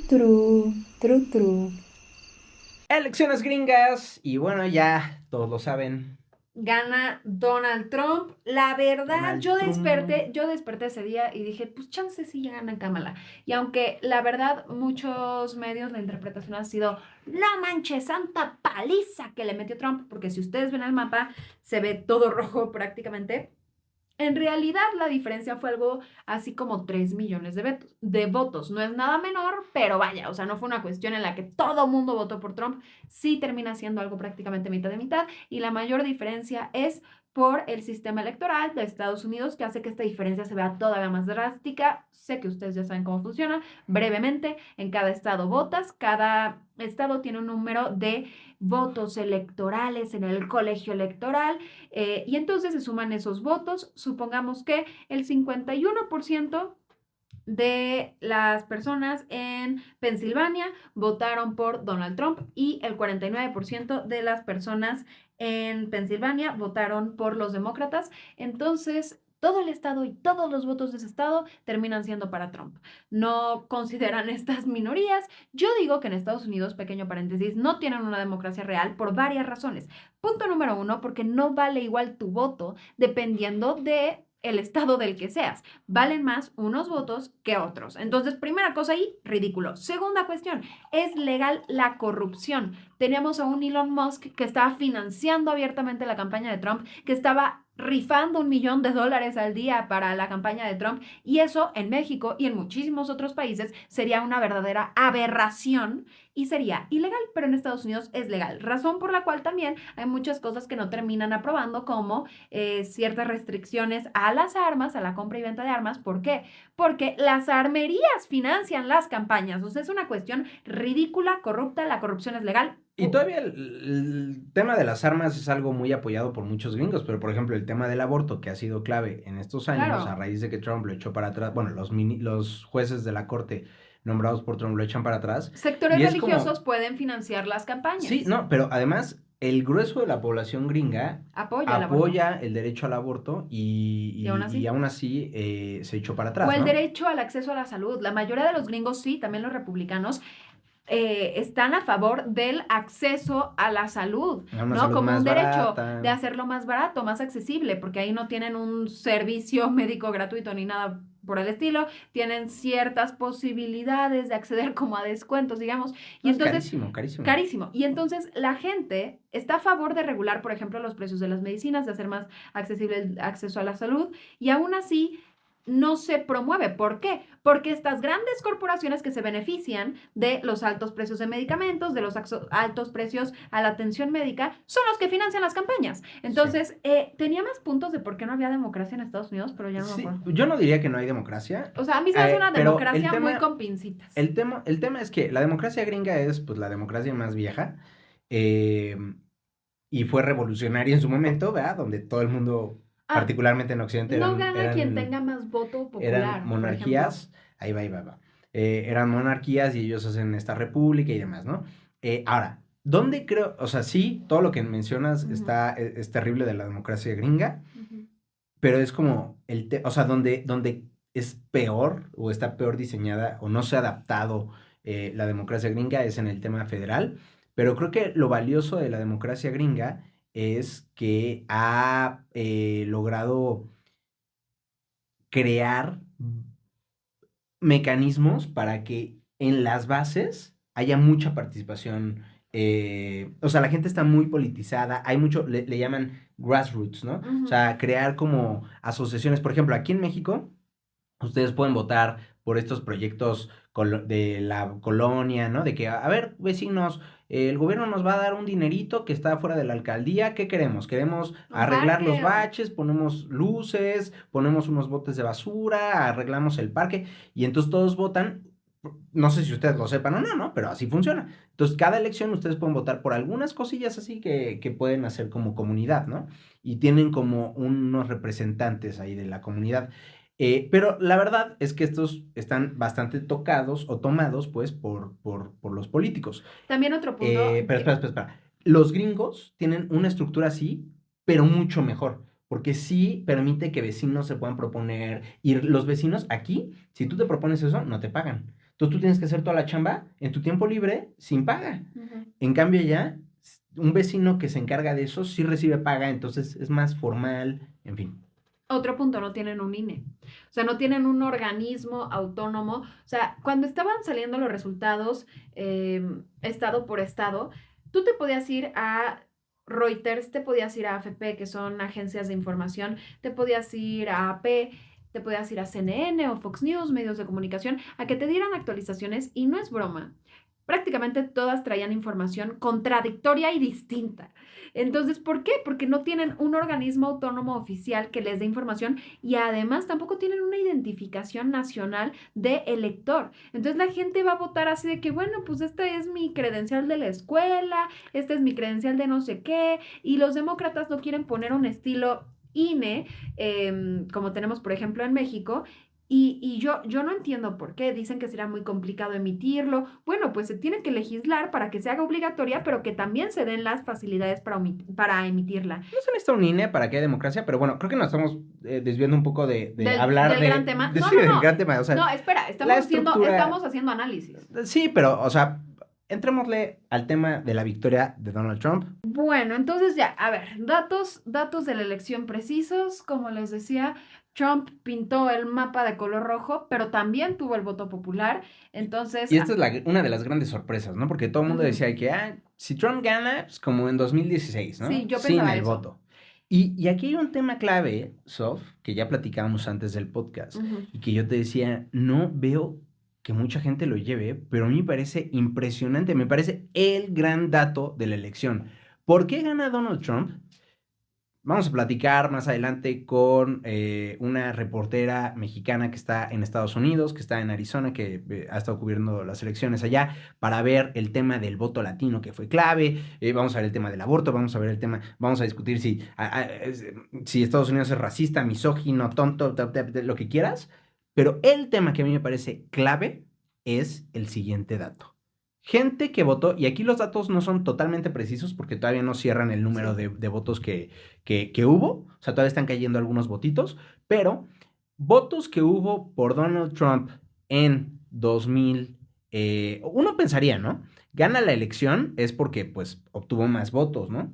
True, true, true. Elecciones gringas, y bueno, ya todos lo saben. Gana Donald Trump. La verdad, Donald Trump. yo desperté ese día y dije, pues chance sí ya gana Kamala. Y aunque la verdad, muchos medios, la interpretación ha sido, no manches, santa paliza que le metió Trump, porque si ustedes ven el mapa, se ve todo rojo prácticamente. En realidad, la diferencia fue algo así como 3 millones de votos. No es nada menor, pero vaya, o sea, no fue una cuestión en la que todo mundo votó por Trump. Sí termina siendo algo prácticamente mitad de mitad. Y la mayor diferencia es por el sistema electoral de Estados Unidos, que hace que esta diferencia se vea todavía más drástica. Sé que ustedes ya saben cómo funciona. Brevemente, en cada estado votas, cada estado tiene un número de votos electorales en el colegio electoral y entonces se suman esos votos. Supongamos que el 51% de las personas en Pensilvania votaron por Donald Trump y el 49% de las personas en Pensilvania votaron por los demócratas. Entonces, todo el estado y todos los votos de ese estado terminan siendo para Trump. No consideran estas minorías. Yo digo que en Estados Unidos, pequeño paréntesis, no tienen una democracia real por varias razones. Punto número uno, porque no vale igual tu voto dependiendo de el estado del que seas. Valen más unos votos que otros. Entonces, primera cosa ahí, ridículo. Segunda cuestión, ¿es legal la corrupción? Teníamos a un Elon Musk que estaba financiando abiertamente la campaña de Trump, que estaba rifando $1 millón al día para la campaña de Trump, y eso en México y en muchísimos otros países sería una verdadera aberración y sería ilegal, pero en Estados Unidos es legal, razón por la cual también hay muchas cosas que no terminan aprobando, como ciertas restricciones a las armas, a la compra y venta de armas. ¿Por qué? Porque las armerías financian las campañas. O sea, es una cuestión ridícula, corrupta, la corrupción es legal. Y todavía el tema de las armas es algo muy apoyado por muchos gringos, pero por ejemplo el tema del aborto, que ha sido clave en estos años, a Claro, raíz de que Trump lo echó para atrás, bueno, los jueces de la corte nombrados por Trump lo echan para atrás, sectores y es como, religiosos pueden financiar las sí, campañas. no, pero además el grueso de la población gringa Apoya el aborto. apoya el derecho al aborto Y aún y así. aún así se echó para O atrás, el ¿no? derecho al acceso a la salud. La mayoría de los gringos sí, también los republicanos, están a favor del acceso a la salud, A una ¿no? salud Como un más derecho de barata. hacerlo más barato, más accesible, porque ahí no tienen un servicio médico gratuito ni nada por el estilo, tienen ciertas posibilidades de acceder como a descuentos, digamos, y No, es entonces, carísimo, carísimo. carísimo. Y entonces la gente está a favor de regular, por ejemplo, los precios de las medicinas, de hacer más accesible el acceso a la salud, y aún así no se promueve. ¿Por qué? Porque estas grandes corporaciones que se benefician de los altos precios de medicamentos, de los altos precios a la atención médica, son los que financian las campañas. Sí. Entonces, tenía más puntos de por qué no había democracia en Estados Unidos, pero ya no me Sí, acuerdo. yo no diría que no hay democracia, O sea, a mí se me hace una pero democracia muy con pincitas. el tema es que la democracia gringa es pues la democracia más vieja eh, y fue revolucionaria en su momento, ¿verdad? Donde todo el mundo, Ah, particularmente en Occidente, no gana quien tenga más voto eran popular, por ejemplo. monarquías, ahí va, va. Eran monarquías y ellos hacen esta república y demás, ¿no? Ahora, ¿dónde creo? O sea, sí, todo lo que mencionas Uh -huh, es terrible de la democracia gringa, uh -huh. pero es como o sea, donde es peor o está peor diseñada o no se ha adaptado la democracia gringa es en el tema federal, pero creo que lo valioso de la democracia gringa es que ha logrado crear mecanismos para que en las bases haya mucha participación. O sea, la gente está muy politizada, hay mucho, le llaman grassroots, ¿no? Uh O -huh. sea, crear como asociaciones. Por ejemplo, aquí en México, ustedes pueden votar por estos proyectos de la colonia, ¿no? De que, a ver, vecinos, el gobierno nos va a dar un dinerito que está fuera de la alcaldía. ¿Qué queremos? Queremos Un arreglar parque los o... baches, ponemos luces, ponemos unos botes de basura, arreglamos el parque y entonces todos votan. No sé si ustedes lo sepan o no, ¿no? Pero así funciona. Entonces, cada elección ustedes pueden votar por algunas cosillas así que pueden hacer como comunidad, ¿no? Y tienen como unos representantes ahí de la comunidad. Pero la verdad es que estos están bastante tocados o tomados, pues, por los políticos. También otro punto Pero espera, que... espera, espera. Los gringos tienen una estructura así, pero mucho mejor. Porque sí permite que vecinos se puedan proponer. Y los vecinos aquí, si tú te propones eso, no te pagan. Entonces tú tienes que hacer toda la chamba en tu tiempo libre sin paga. En cambio ya, un vecino que se encarga de eso sí recibe paga, entonces es más formal, en fin. Otro punto, no tienen un INE. O sea, no tienen un organismo autónomo. O sea, cuando estaban saliendo los resultados, estado por estado, tú te podías ir a Reuters, te podías ir a AFP, que son agencias de información, te podías ir a AP, te podías ir a CNN o Fox News, medios de comunicación, a que te dieran actualizaciones y no es broma. Prácticamente todas traían información contradictoria y distinta. Entonces, ¿por qué? Porque no tienen un organismo autónomo oficial que les dé información y además tampoco tienen una identificación nacional de elector. Entonces la gente va a votar así de que, bueno, pues esta es mi credencial de la escuela, esta es mi credencial de no sé qué, y los demócratas no quieren poner un estilo INE, como tenemos por ejemplo en México, y yo no entiendo por qué. Dicen que será muy complicado emitirlo. Bueno, pues se tiene que legislar para que se haga obligatoria, pero que también se den las facilidades para emitirla. No se necesita un INE para que haya democracia, pero bueno, creo que nos estamos desviando un poco de Del, hablar del gran tema. No, sí, no, del no. gran tema. O sea, No, espera, la estructura... estamos haciendo análisis. Sí, pero, o sea, entrémosle al tema de la victoria de Donald Trump. Bueno, entonces ya, a ver, datos de la elección precisos. Como les decía, Trump pintó el mapa de color rojo, pero también tuvo el voto popular. Entonces, Y esta es una de las grandes sorpresas, ¿no? Porque todo el mundo ujú, decía que, si Trump gana, pues como en 2016, ¿no? sí, yo Sin pensaba el eso. voto. Y aquí hay un tema clave, Sof, que ya platicábamos antes del podcast, Ujú. y que yo te decía, no veo que mucha gente lo lleve, pero a mí me parece impresionante, me parece el gran dato de la elección. ¿Por qué gana Donald Trump? Vamos a platicar más adelante con una reportera mexicana que está en Estados Unidos, que está en Arizona, que ha estado cubriendo las elecciones allá, para ver el tema del voto latino, que fue clave. Vamos a ver el tema del aborto, vamos a ver el tema, vamos a discutir si Estados Unidos es racista, misógino, tonto, lo que quieras. Pero el tema que a mí me parece clave es el siguiente dato. Gente que votó, y aquí los datos no son totalmente precisos porque todavía no cierran el número Sí. de votos que hubo, o sea, todavía están cayendo algunos votitos, pero votos que hubo por Donald Trump en 2000, uno pensaría, ¿no? Gana la elección es porque, pues, obtuvo más votos, ¿no?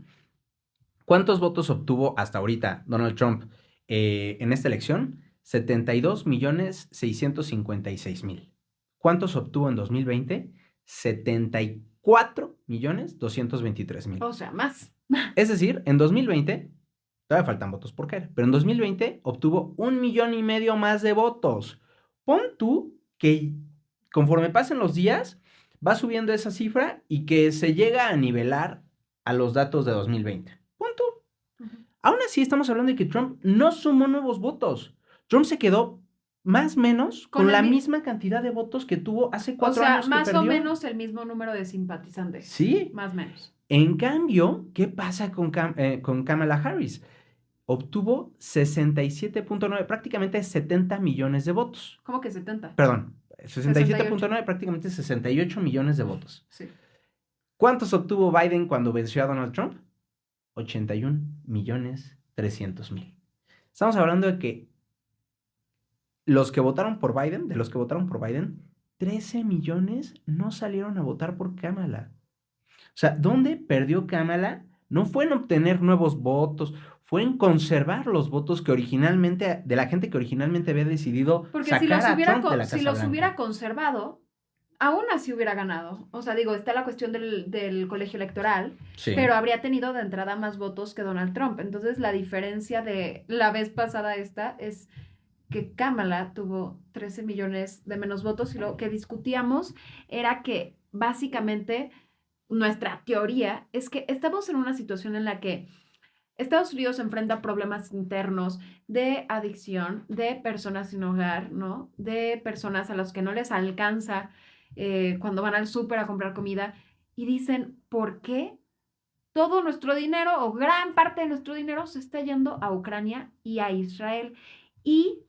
¿Cuántos votos obtuvo hasta ahorita Donald Trump en esta elección? 72.656.000. ¿Cuántos obtuvo en 2020? 74.223.000. O sea, más. Es decir, en 2020, todavía faltan votos por caer, pero en 2020 obtuvo 1,5 millones más de votos. Pon tú que conforme pasen los días, va subiendo esa cifra y que se llega a nivelar a los datos de 2020. Pon tú. Ujú. Aún así, estamos hablando de que Trump no sumó nuevos votos. Trump se quedó más o menos Con con el la mi- misma cantidad de votos que tuvo hace o 4 sea, años que más o perdió. menos el mismo número de simpatizantes. Sí. Más o menos. En cambio, ¿qué pasa con Kamala Harris? Obtuvo 67.9, prácticamente 70 millones de votos. ¿Cómo que 70? Perdón, 68. 67.9, prácticamente 68 millones de votos. Sí. ¿Cuántos obtuvo Biden cuando venció a Donald Trump? 81.300.000. Estamos hablando de que los que votaron por Biden, de los que votaron por Biden, 13 millones no salieron a votar por Kamala. O sea, ¿dónde perdió Kamala? No fue en obtener nuevos votos, fue en conservar los votos que originalmente, de la gente que originalmente había decidido Porque si los sacar a hubiera, Trump de la si Casa los hubiera Blanca. conservado, aún así hubiera ganado. O sea, digo, está la cuestión del colegio electoral, Sí. pero habría tenido de entrada más votos que Donald Trump. Entonces, la diferencia de la vez pasada esta es que Kamala tuvo 13 millones de menos votos y lo que discutíamos era que básicamente nuestra teoría es que estamos en una situación en la que Estados Unidos enfrenta problemas internos de adicción, de personas sin hogar, ¿no? De personas a las que no les alcanza cuando van al súper a comprar comida y dicen, ¿por qué todo nuestro dinero o gran parte de nuestro dinero se está yendo a Ucrania y a Israel? Y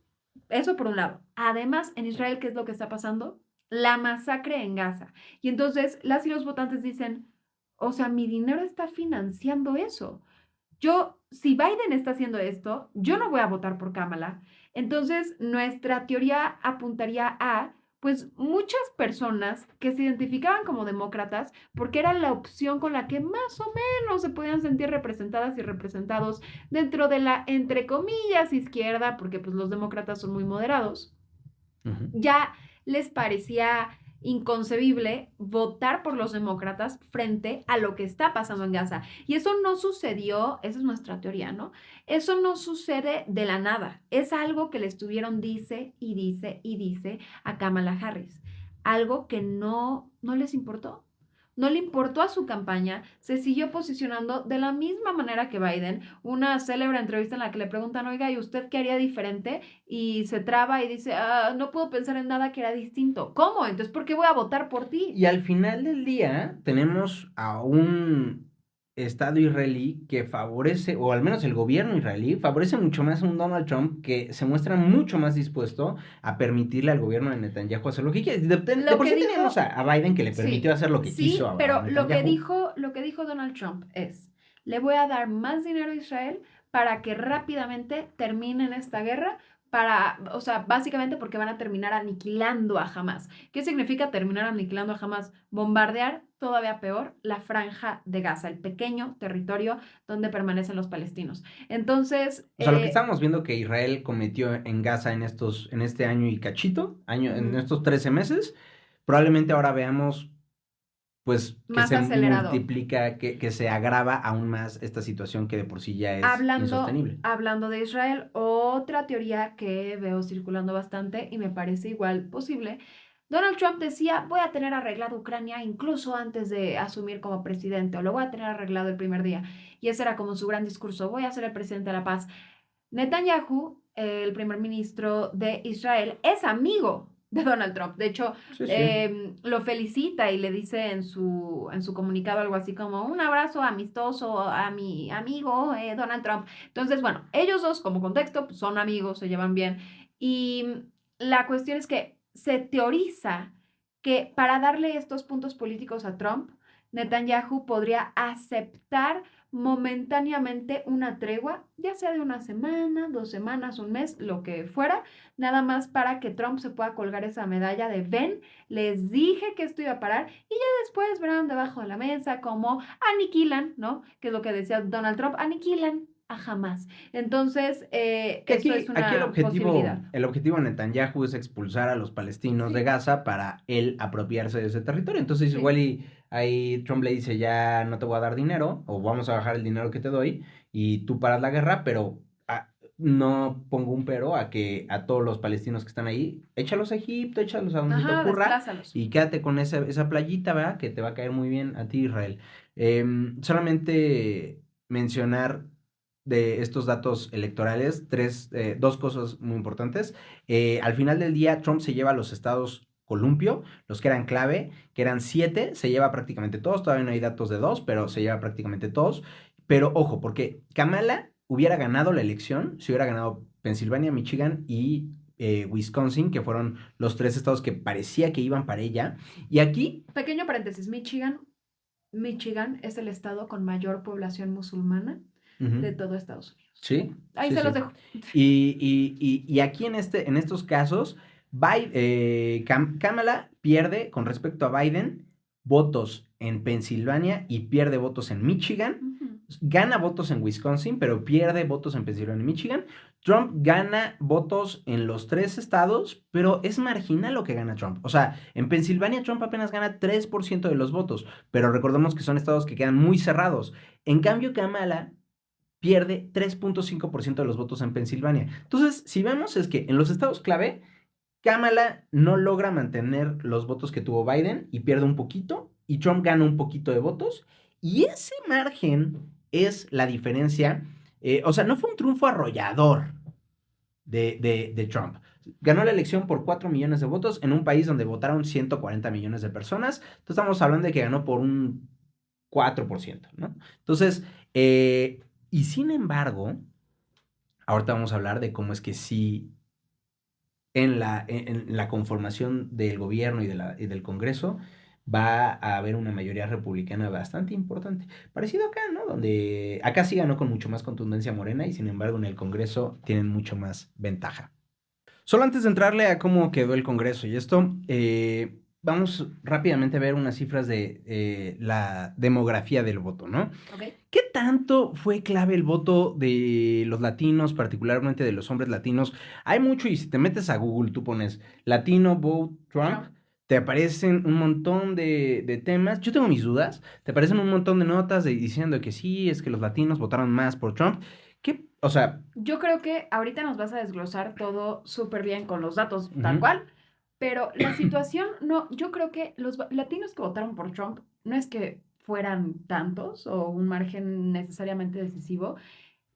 eso por un lado. Además, en Israel, ¿qué es lo que está pasando? La masacre en Gaza. Y entonces las y los votantes dicen, o sea, mi dinero está financiando eso. Si Biden está haciendo esto, yo no voy a votar por Kamala. Entonces, nuestra teoría apuntaría a, pues muchas personas que se identificaban como demócratas, porque era la opción con la que más o menos se podían sentir representadas y representados dentro de la, entre comillas, izquierda, porque pues los demócratas son muy moderados, Ujú. ya les parecía inconcebible votar por los demócratas frente a lo que está pasando en Gaza. Y eso no sucedió, esa es nuestra teoría, ¿no? Eso no sucede de la nada. Es algo que le estuvieron dice y dice y dice a Kamala Harris. Algo que no les importó. No le importó a su campaña, se siguió posicionando de la misma manera que Biden. Una célebre entrevista en la que le preguntan, oiga, ¿y usted qué haría diferente? Y se traba y dice, no puedo pensar en nada que era distinto. ¿Cómo? Entonces, ¿por qué voy a votar por ti? Y al final del día tenemos a un Estado israelí que favorece, o al menos el gobierno israelí, favorece mucho más a un Donald Trump que se muestra mucho más dispuesto a permitirle al gobierno de Netanyahu hacer lo que quiere. De Lo por que sí teníamos dijo, a Biden que le permitió sí, hacer lo que quiso sí, a pero Netanyahu. lo que dijo Donald Trump es, le voy a dar más dinero a Israel para que rápidamente terminen esta guerra, para, o sea, básicamente porque van a terminar aniquilando a Hamas. ¿Qué significa terminar aniquilando a Hamas? Bombardear, todavía peor, la franja de Gaza, el pequeño territorio donde permanecen los palestinos. Entonces, O sea, lo que estamos viendo que Israel cometió en Gaza en este año y cachito, en estos 13 meses, probablemente ahora veamos pues que más se acelerado. multiplica, que se agrava aún más esta situación que de por sí ya es Hablando, insostenible. hablando de Israel, otra teoría que veo circulando bastante y me parece igual posible. Donald Trump decía, voy a tener arreglado Ucrania incluso antes de asumir como presidente, o lo voy a tener arreglado el primer día. Y ese era como su gran discurso, voy a ser el presidente de la paz. Netanyahu, el primer ministro de Israel, es amigo de Donald Trump. De hecho, Sí, sí. lo felicita y le dice en su comunicado algo así como un abrazo amistoso a mi amigo Donald Trump. Entonces, bueno, ellos dos como contexto pues, son amigos, se llevan bien. Y la cuestión es que se teoriza que para darle estos puntos políticos a Trump, Netanyahu podría aceptar momentáneamente una tregua, ya sea de una semana, 2 semanas, un mes, lo que fuera, nada más para que Trump se pueda colgar esa medalla de ven, les dije que esto iba a parar y ya después verán debajo de la mesa cómo aniquilan, ¿no? Que es lo que decía Donald Trump, aniquilan a Hamas. Entonces, Que eso es aquí una posibilidad. el objetivo de Netanyahu es expulsar a los palestinos de Sí, Gaza para él apropiarse de ese territorio. Entonces, sí. igual y ahí Trump le dice, ya no te voy a dar dinero, o vamos a bajar el dinero que te doy, y tú paras la guerra, pero no pongo un pero a que a todos los palestinos que están ahí, échalos a Egipto, échalos a donde se te Ajá, ocurra, desplázalos. y quédate con esa playita, ¿verdad? Que te va a caer muy bien a ti, Israel. Solamente mencionar de estos datos electorales, dos cosas muy importantes. Al final del día, Trump se lleva a los estados columpio, los que eran clave, que eran 7, se lleva prácticamente todos, todavía no hay datos de 2, pero se lleva prácticamente todos. Pero ojo, porque Kamala hubiera ganado la elección si hubiera ganado Pensilvania, Michigan y Wisconsin, que fueron los 3 estados que parecía que iban para ella. Y aquí... Pequeño paréntesis, Michigan es el estado con mayor población musulmana Ujú, de todo Estados Unidos. sí, Ahí sí, se los sí. dejo. Y aquí en estos casos, Kamala pierde con respecto a Biden votos en Pensilvania y pierde votos en Michigan. Ujú. Gana votos en Wisconsin, pero pierde votos en Pensilvania y Michigan. Trump gana votos en los 3 estados, pero es marginal lo que gana Trump. O sea, en Pensilvania Trump apenas gana 3% de los votos, pero recordemos que son estados que quedan muy cerrados. En cambio, Kamala pierde 3.5% de los votos en Pensilvania. Entonces, si vemos es que en los estados clave, Kamala no logra mantener los votos que tuvo Biden y pierde un poquito, y Trump gana un poquito de votos, y ese margen es la diferencia. O sea, no fue un triunfo arrollador de Trump. Ganó la elección por 4 millones de votos en un país donde votaron 140 millones de personas. Entonces estamos hablando de que ganó por un 4%, ¿no? Entonces, y sin embargo, ahorita vamos a hablar de cómo es que sí, en la conformación del gobierno y del Congreso, va a haber una mayoría republicana bastante importante. Parecido acá, ¿no? Donde acá sí ganó con mucho más contundencia Morena y sin embargo en el Congreso tienen mucho más ventaja. Solo antes de entrarle a cómo quedó el Congreso y esto, vamos rápidamente a ver unas cifras de la demografía del voto, ¿no? ¿Ok? ¿Qué tanto fue clave el voto de los latinos, particularmente de los hombres latinos? Hay mucho, y si te metes a Google, tú pones Latino Vote Trump, Trump. te aparecen un montón de temas. Yo tengo mis dudas, te aparecen un montón de notas diciendo que sí, es que los latinos votaron más por Trump. ¿Qué? O sea, Yo creo que ahorita nos vas a desglosar todo súper bien con los datos, tal ujú, cual, pero la situación no, yo creo que los latinos que votaron por Trump no es que fueran tantos o un margen necesariamente decisivo.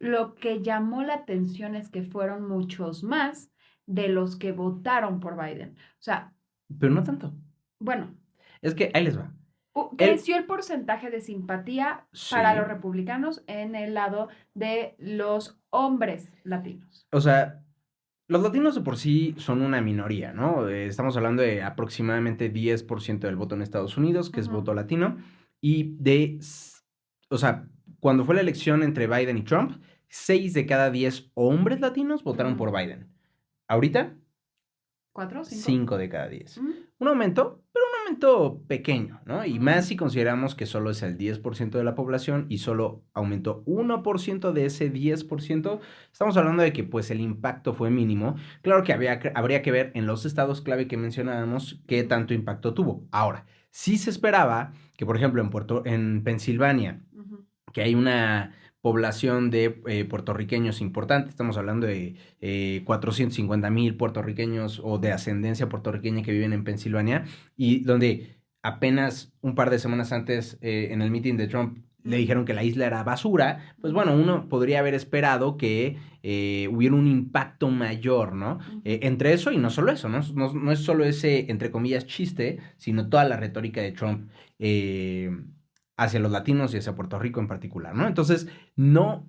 Lo que llamó la atención es que fueron muchos más de los que votaron por Biden. O sea, pero no tanto. bueno, Es que ahí les va. El, creció el porcentaje de simpatía para los sí. republicanos en el lado de los hombres latinos. O sea, los latinos de por sí son una minoría, ¿no? Estamos hablando de aproximadamente 10% del voto en Estados Unidos, que es Ujú, voto latino, y o sea, cuando fue la elección entre Biden y Trump, 6 de cada 10 hombres latinos votaron ujú. por Biden. Ahorita, ¿Cuatro? ¿Cinco? 5 de cada 10. Ujú, Un aumento, pero un aumento pequeño, ¿no? Y más ujú, si consideramos que solo es el 10% de la población y solo aumentó 1% de ese 10%, estamos hablando de que pues el impacto fue mínimo. Claro que habría que ver en los estados clave que mencionábamos qué tanto impacto tuvo. Ahora, sí se esperaba que, por ejemplo, en Pensilvania, ujú. que hay una población de puertorriqueños importante, estamos hablando de 450,000 puertorriqueños o de ascendencia puertorriqueña que viven en Pensilvania, y donde apenas un par de semanas antes en el meeting de Trump le Ujú, dijeron que la isla era basura, pues ujú, bueno, uno podría haber esperado que hubiera un impacto mayor, ¿no? ujú. Entre eso y no solo eso, ¿no? No es solo ese, entre comillas, chiste, sino toda la retórica de Trump. Hacia los latinos y hacia Puerto Rico en particular, ¿no? Entonces, no,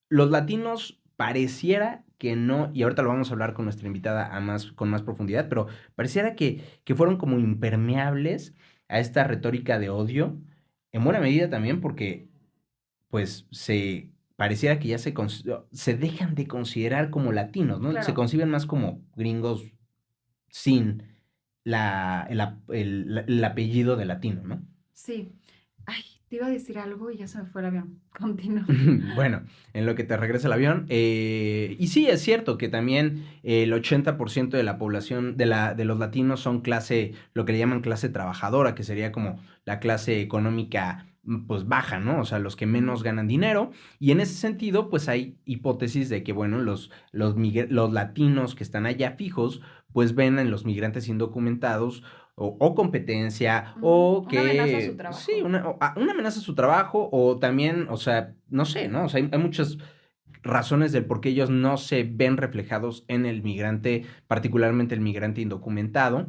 los latinos pareciera que no, y ahorita lo vamos a hablar con nuestra invitada con más profundidad, pero pareciera que fueron como impermeables a esta retórica de odio, en buena medida también porque, pues, pareciera que ya se dejan de considerar como latinos, ¿no? Se Claro, conciben más como gringos sin el apellido de latino, ¿no? sí. Ay, te iba a decir algo y ya se me fue el avión. Continúa. Bueno, en lo que te regresa el avión. Y sí, es cierto que también el 80% de la población de los latinos son lo que le llaman clase trabajadora, que sería como la clase económica pues baja, ¿no? O sea, los que menos Ujú, ganan dinero. Y en ese sentido, pues hay hipótesis de que, bueno, los latinos que están allá fijos, pues ven en los migrantes indocumentados o competencia, ujú. o Una amenaza a su que sí, trabajo. una amenaza a su trabajo, o también, o sea, no sé, ¿no? O sea, hay muchas razones del por qué ellos no se ven reflejados en el migrante, particularmente el migrante indocumentado.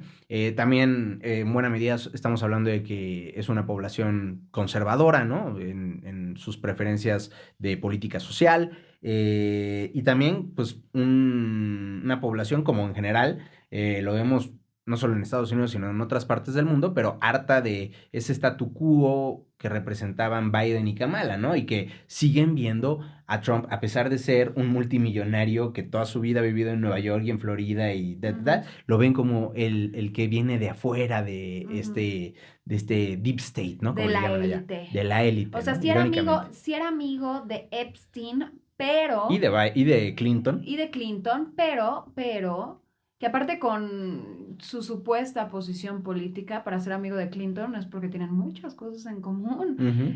También, en buena medida, estamos hablando de que es una población conservadora, ¿no? En sus preferencias de política social. Y también, pues, una población como en general, lo vemos no solo en Estados Unidos, sino en otras partes del mundo, pero harta de ese statu quo que representaban Biden y Kamala, ¿no? Y que siguen viendo a Trump, a pesar de ser un multimillonario que toda su vida ha vivido en Nueva York y en Florida y Ujú, lo ven como el que viene de afuera ujú. de este deep state, ¿no? De Como le la llaman allá, élite. de la O élite, sea, ¿no? Irónicamente. sí era amigo de Epstein, Y pero y de Clinton. y de Clinton, pero, que aparte con su supuesta posición política para ser amigo de Clinton es porque tienen muchas cosas en común. Ujú.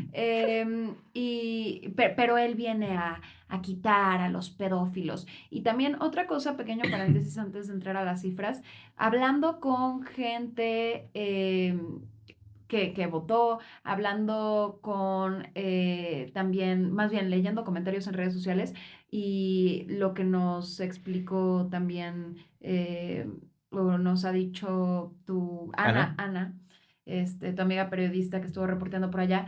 Pero él viene a quitar a los pedófilos. Y también otra cosa, pequeño paréntesis antes de entrar a las cifras, hablando con gente que votó, hablando con también, más bien leyendo comentarios en redes sociales y lo que nos explicó también, o nos ha dicho tu Ana. Ana, tu amiga periodista que estuvo reporteando por allá,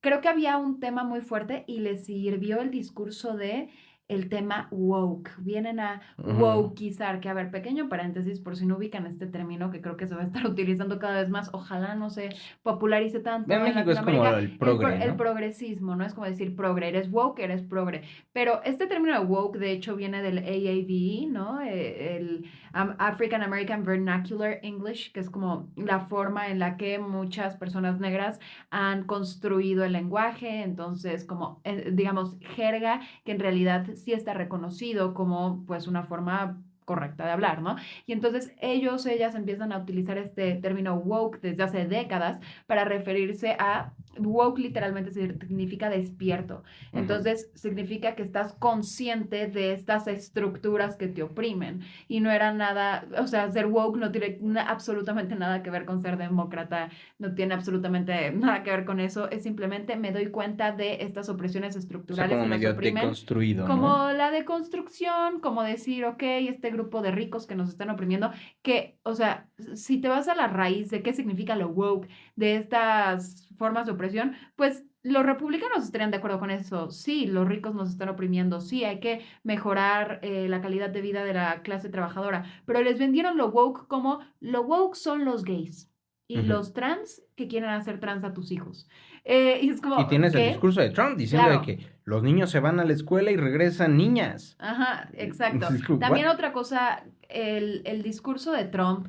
creo que había un tema muy fuerte y le sirvió el discurso de el tema woke. Vienen a Ujú. wokeizar, que a ver, pequeño paréntesis, por si no ubican este término, que creo que se va a estar utilizando cada vez más, ojalá no se popularice En tanto en México es como Latinoamérica, el progre, el ¿no? progresismo, ¿no? Es como decir progre, eres woke, eres progre. Pero este término de woke, de hecho, viene del AAVE, ¿no? El African American Vernacular English, que es como la forma en la que muchas personas negras han construido el lenguaje, entonces como, digamos, jerga, que en realidad sí está reconocido como pues una forma correcta de hablar, ¿no? Y entonces ellas empiezan a utilizar este término woke desde hace décadas para referirse a woke literalmente significa despierto. Ujú. Entonces significa que estás consciente de estas estructuras que te oprimen y no era nada, o sea, ser woke no tiene absolutamente nada que ver con ser demócrata, no tiene absolutamente nada que ver con eso, es simplemente me doy cuenta de estas opresiones O sea, estructurales como que nos medio oprimen, deconstruido, ¿no? como la deconstrucción, como decir, ok, este grupo de ricos que nos están oprimiendo, que, o sea, si te vas a la raíz de qué significa lo woke, de estas formas de opresión, pues los republicanos estarían de acuerdo con eso. Sí, los ricos nos están oprimiendo. Sí, hay que mejorar la calidad de vida de la clase trabajadora. Pero les vendieron lo woke como lo woke son los gays y Ujú. los trans que quieren hacer trans a tus hijos. Y es Y como, tienes el ¿qué? discurso de Trump diciendo de Claro. que los niños se van a la escuela y regresan niñas. Ajá, exacto. Es como, También ¿what? otra cosa, el discurso de Trump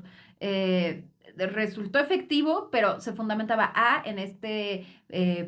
resultó efectivo, pero se fundamentaba en este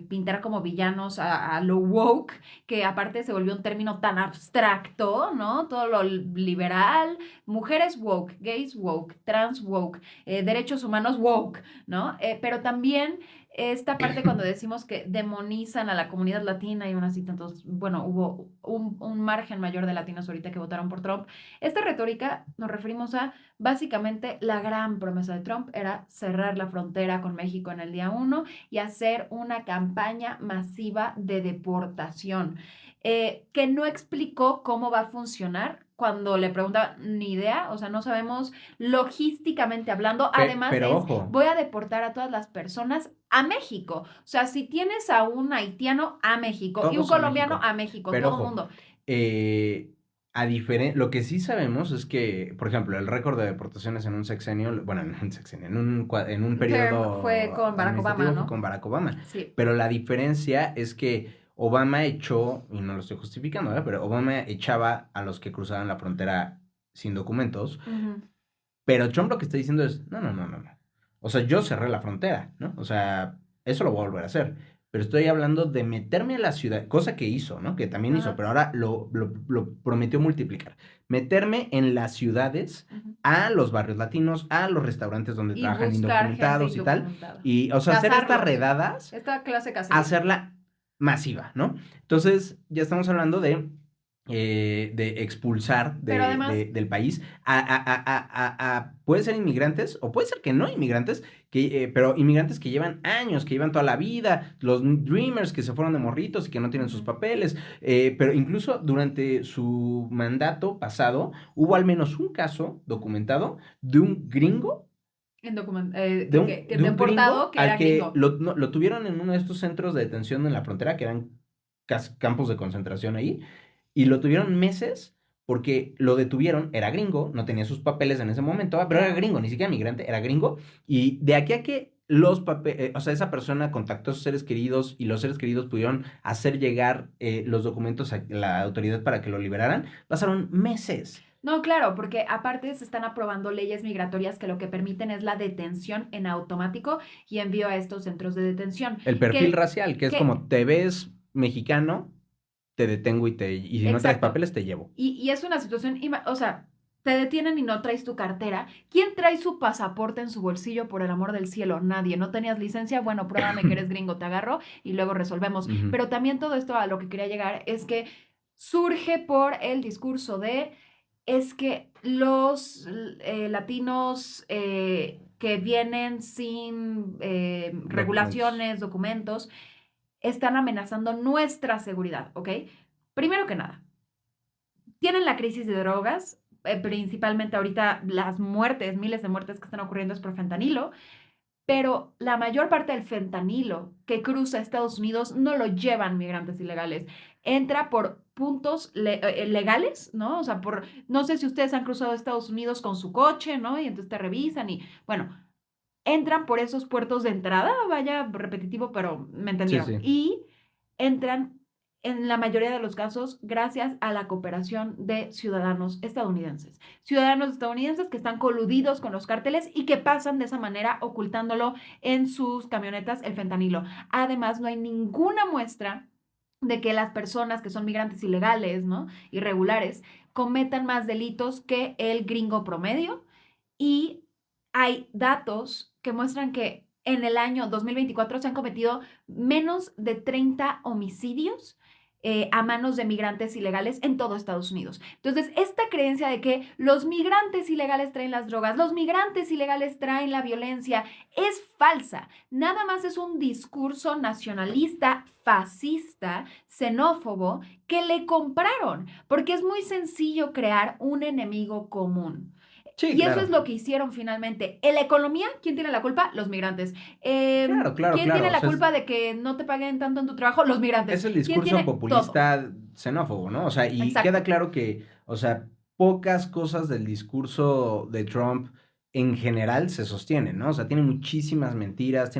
pintar como villanos a lo woke, que aparte se volvió un término tan abstracto, ¿no? Todo lo liberal, mujeres woke, gays woke, trans woke, derechos humanos woke, ¿no? Pero también esta parte cuando decimos que demonizan a la comunidad latina y aún así tantos, bueno, hubo un margen mayor de latinos ahorita que votaron por Trump. Esta retórica nos referimos a básicamente la gran promesa de Trump era cerrar la frontera con México en el día 1 y hacer una campaña masiva de deportación, que no explicó cómo va a funcionar. Cuando le pregunta, ni idea, o sea, no sabemos logísticamente hablando. Además Pero es, ojo, voy a deportar a todas las personas a México. O sea, si tienes a un haitiano a México y un todos a colombiano México. a México, Pero todo el ojo, mundo. eh, lo que sí sabemos es que, por ejemplo, el récord de deportaciones en un sexenio, bueno, en un sexenio, en un Term fue periodo con Barack Obama, administrativo fue ¿no? con Barack Obama. Sí. Pero la diferencia es que Obama echó, y no lo estoy justificando, ¿verdad? Pero Obama echaba a los que cruzaban la frontera sin documentos. Ujú. Pero Trump lo que está diciendo es, no, no, no, no, no. O sea, yo cerré la frontera, ¿no? O sea, eso lo voy a volver a hacer. Pero estoy hablando de meterme a la ciudad, cosa que hizo, ¿no? Que también hizo, Ajá. pero ahora lo prometió multiplicar. Meterme en las ciudades, Ujú. a los barrios latinos, a los restaurantes donde Y trabajan buscar gente indocumentados y tal. indocumentada. Y, o sea, hacer estas Cazarlos. redadas, Esta clase cacería. hacerla masiva, ¿no? Entonces, ya estamos hablando de expulsar Pero además, del país puede ser inmigrantes o puede ser que no inmigrantes, pero inmigrantes que llevan años, que llevan toda la vida, los dreamers que se fueron de morritos y que no tienen sus ujú, papeles, pero incluso durante su mandato pasado hubo al menos un caso documentado de un gringo que de un deportado gringo que al era que gringo. no, lo tuvieron en uno de estos centros de detención en la frontera, que eran campos de concentración ahí, y lo tuvieron meses porque lo detuvieron, era gringo, no tenía sus papeles en ese momento, pero era Claro. gringo, ni siquiera migrante, era gringo, y de aquí a que o sea, esa persona contactó a sus seres queridos y los seres queridos pudieron hacer llegar los documentos a la autoridad para que lo liberaran, pasaron meses. No, claro, porque aparte se están aprobando leyes migratorias que lo que permiten es la detención en automático y envío a estos centros de detención. El perfil Que, racial, que es que, como te ves mexicano, te detengo y si no traes exacto. papeles, te llevo. Y es una situación, o sea, te detienen y no traes tu cartera. ¿Quién trae su pasaporte en su bolsillo por el amor del cielo? Nadie. ¿No tenías licencia? Bueno, pruébame que eres gringo, te agarro y luego resolvemos. Ujú. Pero también todo esto a lo que quería llegar es que surge por el discurso de es que los latinos que vienen sin Documentos. regulaciones, documentos, están amenazando nuestra seguridad, ¿ok? Primero que nada, tienen la crisis de drogas, principalmente ahorita las muertes, miles de muertes que están ocurriendo es por fentanilo, pero la mayor parte del fentanilo que cruza Estados Unidos no lo llevan migrantes ilegales. Entra por puntos legales, ¿no? O sea, no sé si ustedes han cruzado Estados Unidos con su coche, ¿no? Y entonces te revisan y, bueno, entran por esos puertos de entrada, vaya repetitivo, pero me Sí, entendieron. sí. Y entran en la mayoría de los casos gracias a la cooperación de ciudadanos estadounidenses. Ciudadanos estadounidenses que están coludidos con los cárteles y que pasan de esa manera ocultándolo en sus camionetas el fentanilo. Además, no hay ninguna muestra de que las personas que son migrantes ilegales, ¿no? Irregulares, cometan más delitos que el gringo promedio y hay datos que muestran que en el año 2024 se han cometido menos de 30 homicidios a manos de migrantes ilegales en todo Estados Unidos. Entonces, esta creencia de que los migrantes ilegales traen las drogas, los migrantes ilegales traen la violencia, es falsa. Nada más es un discurso nacionalista, fascista, xenófobo, que le compraron, porque es muy sencillo crear un enemigo común. Sí, Y eso es claro. lo que hicieron finalmente. En la economía, ¿quién tiene la culpa? Los migrantes. Claro, claro, ¿Quién claro. tiene O la sea, culpa de que no te paguen tanto en tu trabajo? Los migrantes. es el ¿Quién discurso tiene todo? populista xenófobo, ¿no? O sea, y queda Exacto. claro que, o sea, pocas cosas del discurso de Trump en general se sostienen, ¿no? O sea, tiene muchísimas mentiras,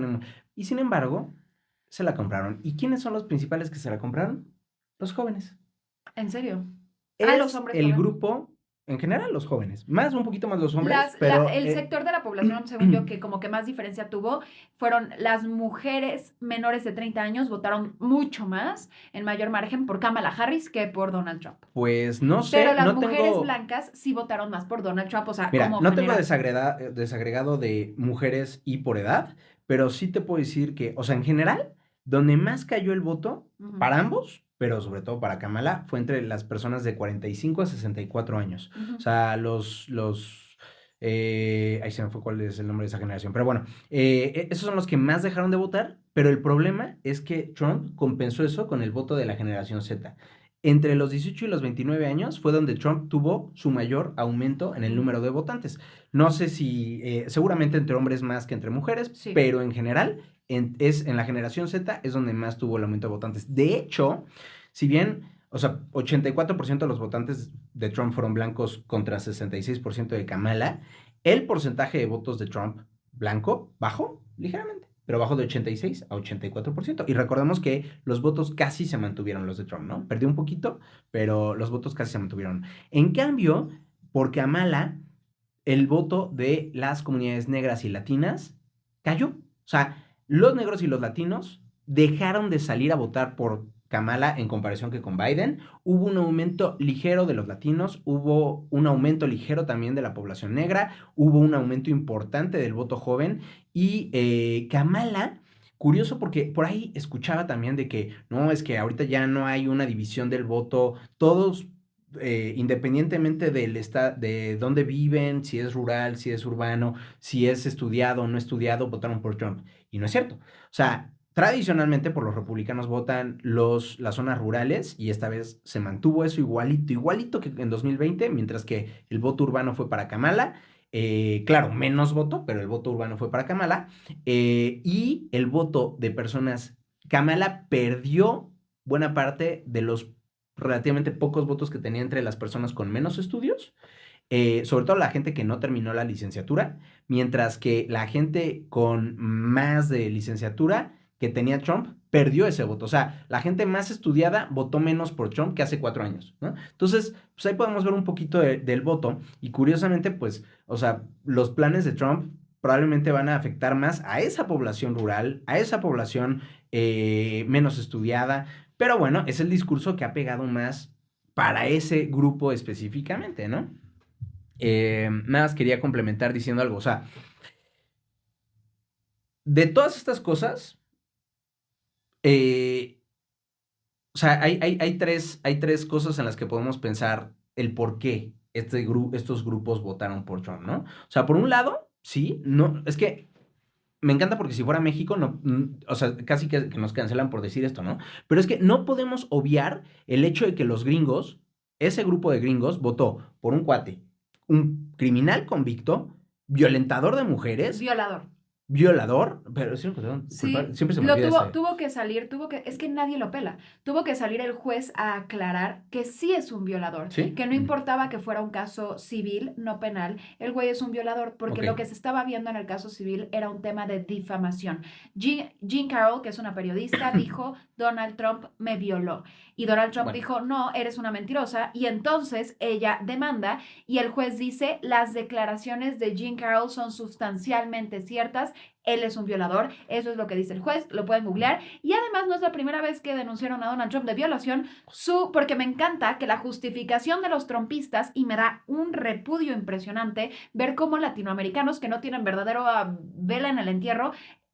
y sin embargo, se la compraron. ¿Y quiénes son los principales que se la compraron? Los jóvenes. ¿En serio? Ah, los Es hombres el jóvenes. grupo, en general, los jóvenes. Más, un poquito más los hombres, pero El sector de la población, según yo, que como que más diferencia tuvo, fueron las mujeres menores de 30 años, votaron mucho más, en mayor margen, por Kamala Harris que por Donald Trump. pues no Pero sé, las no mujeres tengo. blancas sí votaron más por Donald Trump, o sea, Mira, como no tengo general. desagregado de mujeres y por edad, pero sí te puedo decir que, o sea, en general, donde más cayó el voto Ujú, para ambos, pero sobre todo para Kamala, fue entre las personas de 45 a 64 años. O ujú. sea, ahí se me fue cuál es el nombre de esa generación, pero bueno, esos son los que más dejaron de votar, pero el problema es que Trump compensó eso con el voto de la generación Z. Entre los 18 y los 29 años fue donde Trump tuvo su mayor aumento en el Mm, número de votantes. No sé si, seguramente entre hombres más que entre mujeres, sí. pero en general en la generación Z es donde más tuvo el aumento de votantes. De hecho, si bien, o sea, 84% de los votantes de Trump fueron blancos contra 66% de Kamala, el porcentaje de votos de Trump blanco bajó ligeramente, pero bajó de 86 a 84%. Y recordemos que los votos casi se mantuvieron los de Trump, ¿no? Perdió un poquito, pero los votos casi se mantuvieron. En cambio, por Kamala, el voto de las comunidades negras y latinas cayó. O sea, los negros y los latinos dejaron de salir a votar por Kamala en comparación que con Biden. Hubo un aumento ligero de los latinos, hubo un aumento ligero también de la población negra, hubo un aumento importante del voto joven y Kamala. Curioso porque por ahí escuchaba también de que no, es que ahorita ya no hay una división del voto, todos independientemente de dónde viven, si es rural, si es urbano, si es estudiado o no estudiado, votaron por Trump. Y no es cierto. O sea, tradicionalmente por los republicanos votan las zonas rurales y esta vez se mantuvo eso igualito, igualito que en 2020, mientras que el voto urbano fue para Kamala. Claro, menos voto, pero el voto urbano fue para Kamala. Y el voto de personas, Kamala perdió buena parte de los relativamente pocos votos que tenía entre las personas con menos estudios, sobre todo la gente que no terminó la licenciatura, mientras que la gente con más de licenciatura que tenía Trump perdió ese voto. O sea, la gente más estudiada votó menos por Trump que hace 4 años, ¿no? Entonces, pues ahí podemos ver un poquito del voto y curiosamente, pues, o sea, los planes de Trump probablemente van a afectar más a esa población rural, a esa población menos estudiada, pero bueno, es el discurso que ha pegado más para ese grupo específicamente, ¿no? Nada más quería complementar diciendo algo, o sea, de todas estas cosas, eh, o sea, hay tres cosas en las que podemos pensar el por qué estos grupos votaron por Trump, ¿no? O sea, por un lado, sí, no, es que me encanta porque si fuera México, no, o sea, casi que nos cancelan por decir esto, ¿no? Pero es que no podemos obviar el hecho de que los gringos, ese grupo de gringos, votó por un cuate, un criminal convicto, violentador de mujeres, Violador. violador, pero sí lo encontraron Sí, culpable. Siempre se me lo olvida ese. tuvo que salir, es que nadie lo pela. Tuvo que salir el juez a aclarar que sí es un violador, ¿Sí? que no importaba que fuera un caso civil, no penal, el güey es un violador, porque lo Ok. que se estaba viendo en el caso civil era un tema de difamación. Jean Carroll, que es una periodista, dijo, Donald Trump me violó. Y Donald Trump Bueno, dijo, no, eres una mentirosa. Y entonces ella demanda y el juez dice, las declaraciones de Jean Carroll son sustancialmente ciertas, él es un violador, eso es lo que dice el juez, lo pueden googlear, y además no es la primera vez que denunciaron a Donald Trump de violación, porque me encanta que la justificación de los trumpistas, y me da un repudio impresionante ver cómo latinoamericanos que no tienen verdadero vela en el entierro,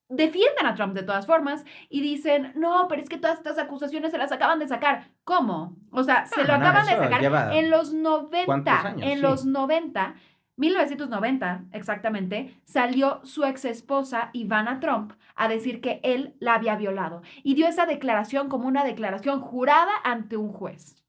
defienden a Trump de todas formas y dicen, no, pero es que todas estas acusaciones se las acaban de sacar. ¿Cómo? O sea, se lo no, acaban de eso sacar lleva en los ¿cuántos 90, años? en Sí. los 90, 1990 exactamente, salió su ex esposa Ivana Trump a decir que él la había violado y dio esa declaración como una declaración jurada ante un juez.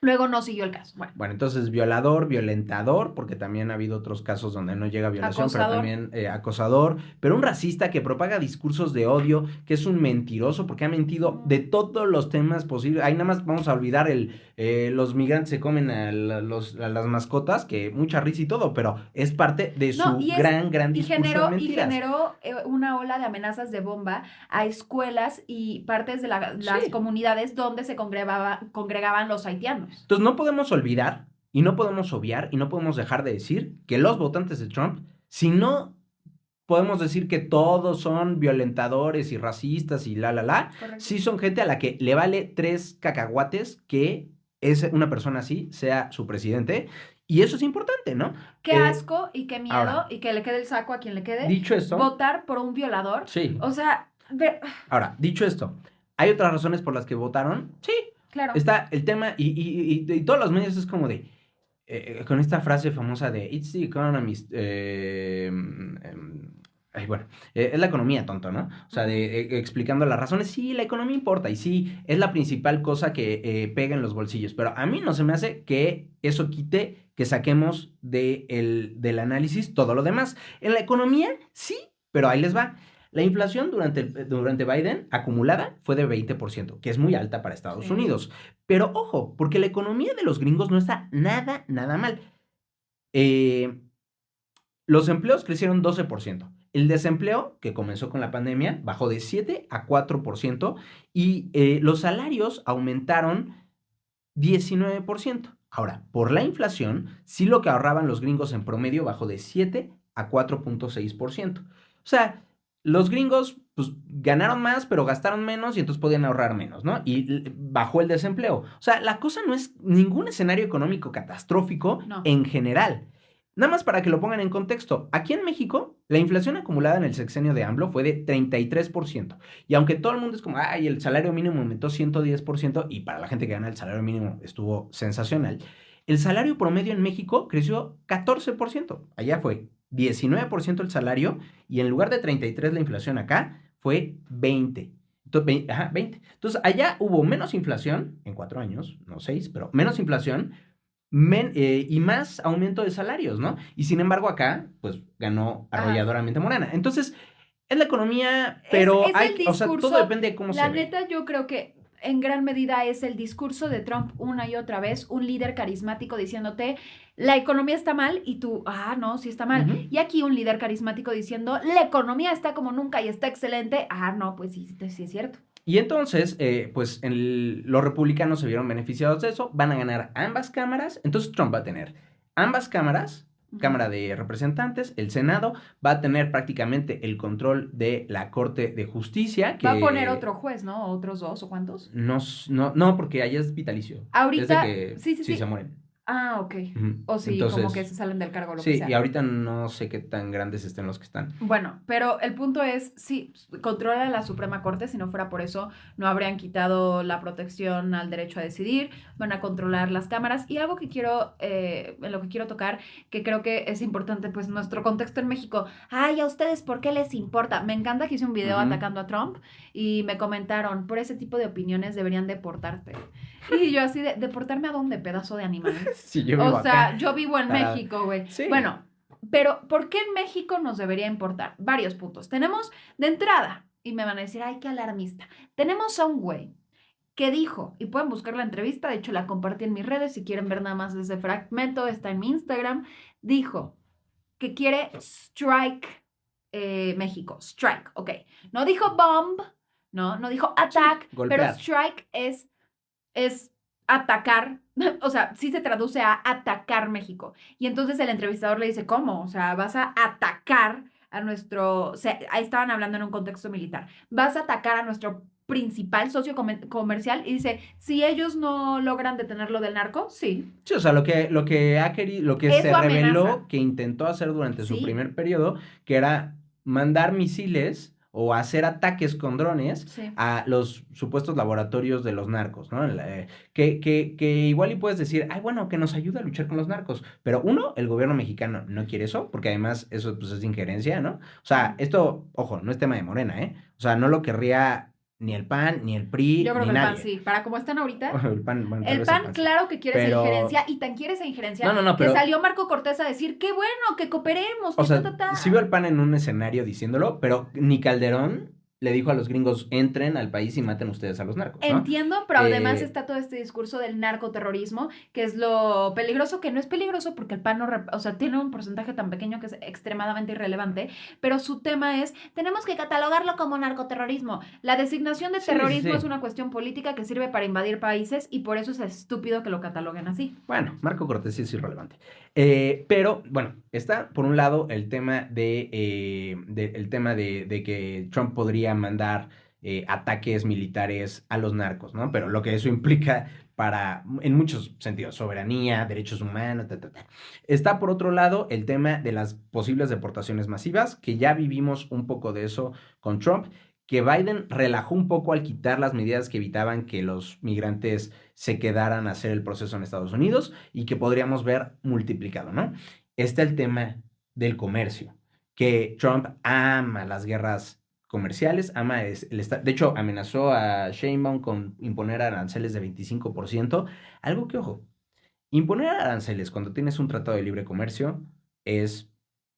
Luego no siguió el caso. Bueno, entonces violador, violentador, porque también ha habido otros casos donde no llega a violación, Acosador. pero también acosador, pero un racista que propaga discursos de odio, que es un mentiroso porque ha mentido de todos los temas posibles. Ahí nada más vamos a olvidar los migrantes se comen a las mascotas, que mucha risa y todo, pero es parte de su gran discurso de mentiras. Y generó una ola de amenazas de bomba a escuelas y partes de las comunidades donde se congregaban los haitianos. Entonces no podemos olvidar y no podemos obviar y no podemos dejar de decir que los votantes de Trump, si no podemos decir que todos son violentadores y racistas y sí son gente a la que le vale 3 cacahuates que una persona así sea su presidente. Y eso es importante, ¿no? Qué asco y qué miedo ahora, y que le quede el saco a quien le quede. Dicho esto, votar por un violador. Sí. O sea, ahora, dicho esto, ¿hay otras razones por las que votaron? Sí. Claro. Está el tema y todos los medios es como de, con esta frase famosa de It's the economist, bueno, es la economía, tonto, ¿no? O sea, explicando las razones, sí, la economía importa y sí, es la principal cosa que pega en los bolsillos, pero a mí no se me hace que eso quite que saquemos del análisis todo lo demás. En la economía, sí, pero ahí les va. La inflación durante Biden acumulada fue de 20%, que es muy alta para Estados Unidos. Pero ojo, porque la economía de los gringos no está nada mal. Los empleos crecieron 12%. El desempleo, que comenzó con la pandemia, bajó de 7 a 4%. Y los salarios aumentaron 19%. Ahora, por la inflación, sí lo que ahorraban los gringos en promedio bajó de 7 a 4.6%. O sea, los gringos pues ganaron más, pero gastaron menos y entonces podían ahorrar menos, ¿no? Y bajó el desempleo. O sea, la cosa no es ningún escenario económico catastrófico en general. Nada más para que lo pongan en contexto, aquí en México, la inflación acumulada en el sexenio de AMLO fue de 33%. Y aunque todo el mundo es como, ay, el salario mínimo aumentó 110%, y para la gente que gana el salario mínimo estuvo sensacional, el salario promedio en México creció 14%. Allá fue 19% el salario, y en lugar de 33 la inflación acá fue 20. Entonces, 20. Entonces, allá hubo menos inflación en 4 años, no 6, pero menos inflación, y más aumento de salarios, ¿no? Y sin embargo acá, pues, ganó arrolladoramente Morena. Entonces, es la economía, pero o sea, todo depende de cómo se ve. La neta, yo creo que en gran medida es el discurso de Trump una y otra vez, un líder carismático diciéndote, la economía está mal, y tú, no, sí está mal. Y aquí un líder carismático diciendo, la economía está como nunca y está excelente. No, pues sí es cierto. Y entonces, pues los republicanos se vieron beneficiados de eso, van a ganar ambas cámaras, entonces Trump va a tener ambas cámaras, Cámara de Representantes, el Senado, va a tener prácticamente el control de la Corte de Justicia. Va a poner otro juez, ¿no? ¿Otros 2 o cuántos? No, porque allá es vitalicio. Ahorita, desde que sí se mueren. Ok. O sí, entonces, como que se salen del cargo, lo que sea. Sí, y ahorita no sé qué tan grandes estén los que están. Bueno, pero el punto es, sí, controla la Suprema Corte, si no fuera por eso, no habrían quitado la protección al derecho a decidir, van a controlar las cámaras, y algo que quiero, en lo que quiero tocar, que creo que es importante, pues, nuestro contexto en México. ¿A ustedes por qué les importa? Me encanta que hice un video atacando a Trump, y me comentaron, por ese tipo de opiniones deberían deportarte. Y yo así de, ¿deportarme a dónde, pedazo de animal? Sí, yo vivo yo vivo en México, güey. Sí. Bueno, pero ¿por qué en México nos debería importar? Varios puntos. Tenemos de entrada, y me van a decir, ay, qué alarmista. Tenemos a un güey que dijo, y pueden buscar la entrevista, de hecho la compartí en mis redes, si quieren ver nada más ese fragmento, está en mi Instagram, dijo que quiere strike México, strike, ok. No dijo bomb, no dijo attack, Sí, pero golpear. strike es atacar, o sea, sí se traduce a atacar México. Y entonces el entrevistador le dice, ¿cómo? O sea, vas a atacar a nuestro, o sea, ahí estaban hablando en un contexto militar, vas a atacar a nuestro principal socio comercial y dice, si ellos no logran detenerlo del narco, sí. Sí, o sea, lo que ha querido, lo que se Eso amenaza. reveló que intentó hacer durante su Sí, primer periodo, que era mandar misiles o hacer ataques con drones sí. a los supuestos laboratorios de los narcos, ¿no? Que igual y puedes decir, ay, bueno, que nos ayuda a luchar con los narcos, pero uno, el gobierno mexicano no quiere eso, porque además eso pues es injerencia, ¿no? O sea, esto, ojo, no es tema de Morena, ¿eh? O sea, no lo querría ni el PAN, ni el Yo PRI, creo ni que el PAN nadie. sí. Para como están ahorita, El PAN, bueno, tal el vez el PAN PAN sí. claro que quiere esa Pero injerencia y tan quiere esa injerencia no, no, no, que pero, salió Marco Cortés a decir, qué bueno, que cooperemos, o que ta, sea, ta, sí veo ta. al PAN en un escenario diciéndolo, pero ni Calderón le dijo a los gringos, entren al país y maten ustedes a los narcos, ¿no? Entiendo, pero además Eh, está todo este discurso del narcoterrorismo, que es lo peligroso, que no es peligroso porque el PAN no, o sea, tiene un porcentaje tan pequeño que es extremadamente irrelevante, pero su tema es, tenemos que catalogarlo como narcoterrorismo. La designación de sí, sí, terrorismo es sí. una cuestión política que sirve para invadir países y por eso es estúpido que lo cataloguen así. Bueno, Marco Cortés sí es irrelevante. Pero, bueno, está por un lado el tema el tema de que Trump podría mandar ataques militares a los narcos, ¿no? Pero lo que eso implica en muchos sentidos, soberanía, derechos humanos, ta, ta, ta. Está por otro lado el tema de las posibles deportaciones masivas, que ya vivimos un poco de eso con Trump, que Biden relajó un poco al quitar las medidas que evitaban que los migrantes se quedaran a hacer el proceso en Estados Unidos y que podríamos ver multiplicado, ¿no? Está el tema del comercio, que Trump ama las guerras comerciales, ama de hecho amenazó a Sheinbaum con imponer aranceles de 25%, algo que, ojo, imponer aranceles cuando tienes un tratado de libre comercio es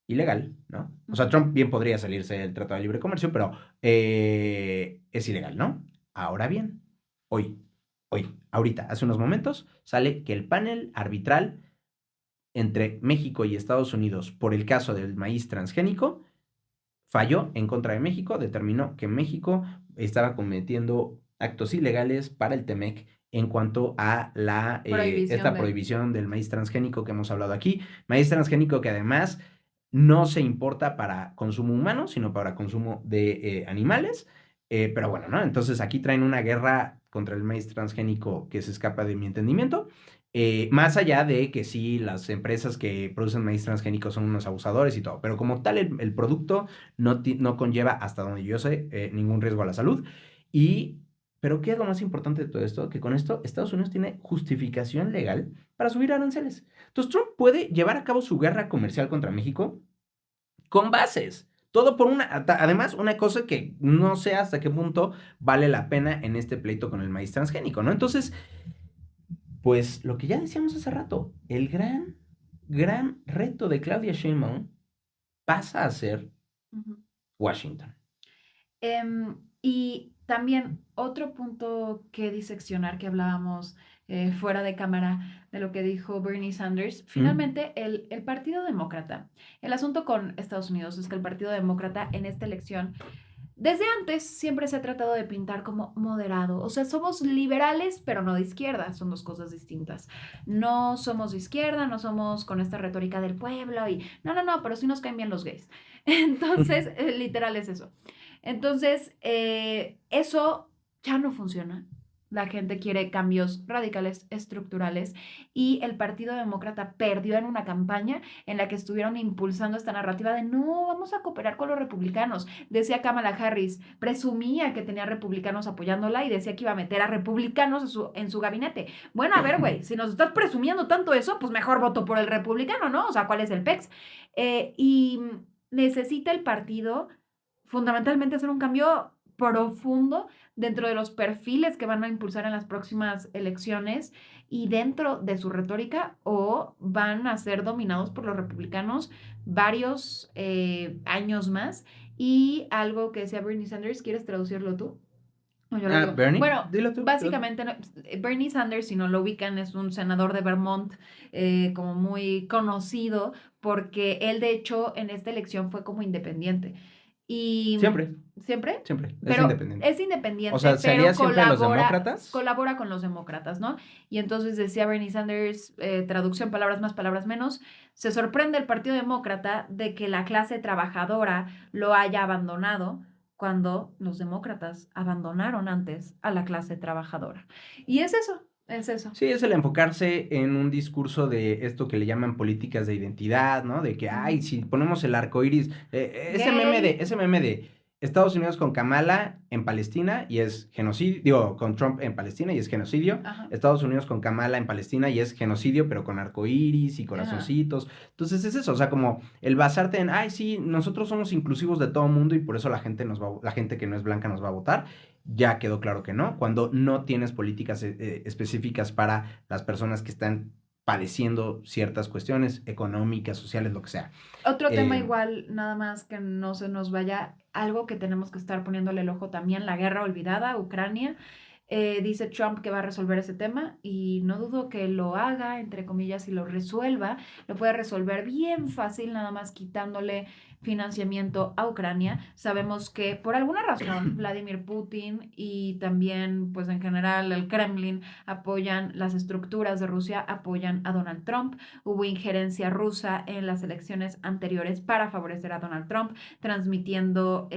ilegal, ¿no? O sea, Trump bien podría salirse del tratado de libre comercio, pero es ilegal, ¿no? Ahora bien, hoy, ahorita, hace unos momentos, sale que el panel arbitral entre México y Estados Unidos por el caso del maíz transgénico falló en contra de México, determinó que México estaba cometiendo actos ilegales para el TEMEC en cuanto a Prohibición esta de... prohibición del maíz transgénico que hemos hablado aquí. Maíz transgénico que además no se importa para consumo humano, sino para consumo de animales. Pero bueno, ¿no? Entonces aquí traen una guerra contra el maíz transgénico que se escapa de mi entendimiento. Más allá de que sí, las empresas que producen maíz transgénico son unos abusadores y todo, pero como tal el producto no conlleva, hasta donde yo sé, ningún riesgo a la salud. Y, pero ¿qué es lo más importante de todo esto? Que con esto Estados Unidos tiene justificación legal para subir aranceles. Entonces Trump puede llevar a cabo su guerra comercial contra México con bases. Todo por además, una cosa que no sé hasta qué punto vale la pena en este pleito con el maíz transgénico, ¿no? Entonces, pues lo que ya decíamos hace rato, el gran reto de Claudia Sheinbaum pasa a ser Uh -huh. Washington. Y también otro punto que diseccionar que hablábamos fuera de cámara de lo que dijo Bernie Sanders, finalmente el Partido Demócrata, el asunto con Estados Unidos es que el Partido Demócrata en esta elección, desde antes siempre se ha tratado de pintar como moderado, o sea, somos liberales pero no de izquierda, son dos cosas distintas. No somos de izquierda, no somos con esta retórica del pueblo y no, pero sí nos caen bien los gays. Entonces, literal es eso. Entonces, eso ya no funciona. La gente quiere cambios radicales, estructurales, y el Partido Demócrata perdió en una campaña en la que estuvieron impulsando esta narrativa de no, vamos a cooperar con los republicanos. Decía Kamala Harris, presumía que tenía republicanos apoyándola y decía que iba a meter a republicanos en su gabinete. Bueno, a ver, güey, si nos estás presumiendo tanto eso, pues mejor voto por el republicano, ¿no? O sea, ¿cuál es el PEX? Y necesita el partido fundamentalmente hacer un cambio profundo dentro de los perfiles que van a impulsar en las próximas elecciones y dentro de su retórica, o van a ser dominados por los republicanos varios años más. Y algo que decía Bernie Sanders, ¿quieres traducirlo tú? O yo lo digo. Bernie, Bueno, dilo tú. básicamente Bernie Sanders, si no lo ubican, es un senador de Vermont como muy conocido porque él de hecho en esta elección fue como independiente. Y Siempre, siempre, siempre, es pero independiente. es independiente, O sea, pero salía siempre los demócratas. colabora con los demócratas, ¿no? Y entonces decía Bernie Sanders, traducción palabras más, palabras menos, se sorprende el Partido Demócrata de que la clase trabajadora lo haya abandonado cuando los demócratas abandonaron antes a la clase trabajadora. Y es eso, es eso. Sí, es el enfocarse en un discurso de esto que le llaman políticas de identidad, ¿no? De que, ay, si ponemos el arco iris, Gay. ese meme de Estados Unidos con Kamala en Palestina y es genocidio, digo, con Trump en Palestina y es genocidio, Ajá. Estados Unidos con Kamala en Palestina y es genocidio, pero con arco iris y corazoncitos. Entonces es eso, o sea, como el basarte en, ay, sí, nosotros somos inclusivos de todo mundo y por eso la gente la gente que no es blanca nos va a votar. Ya quedó claro que no, cuando no tienes políticas específicas para las personas que están padeciendo ciertas cuestiones económicas, sociales, lo que sea. Otro tema Eh, igual, nada más que no se nos vaya, algo que tenemos que estar poniéndole el ojo también, la guerra olvidada, Ucrania. Dice Trump que va a resolver ese tema y no dudo que lo haga, entre comillas, y lo resuelva. Lo puede resolver bien fácil, nada más quitándole financiamiento a Ucrania. Sabemos que por alguna razón Vladimir Putin y también, pues en general, el Kremlin apoyan las estructuras de Rusia, apoyan a Donald Trump. Hubo injerencia rusa en las elecciones anteriores para favorecer a Donald Trump, transmitiendo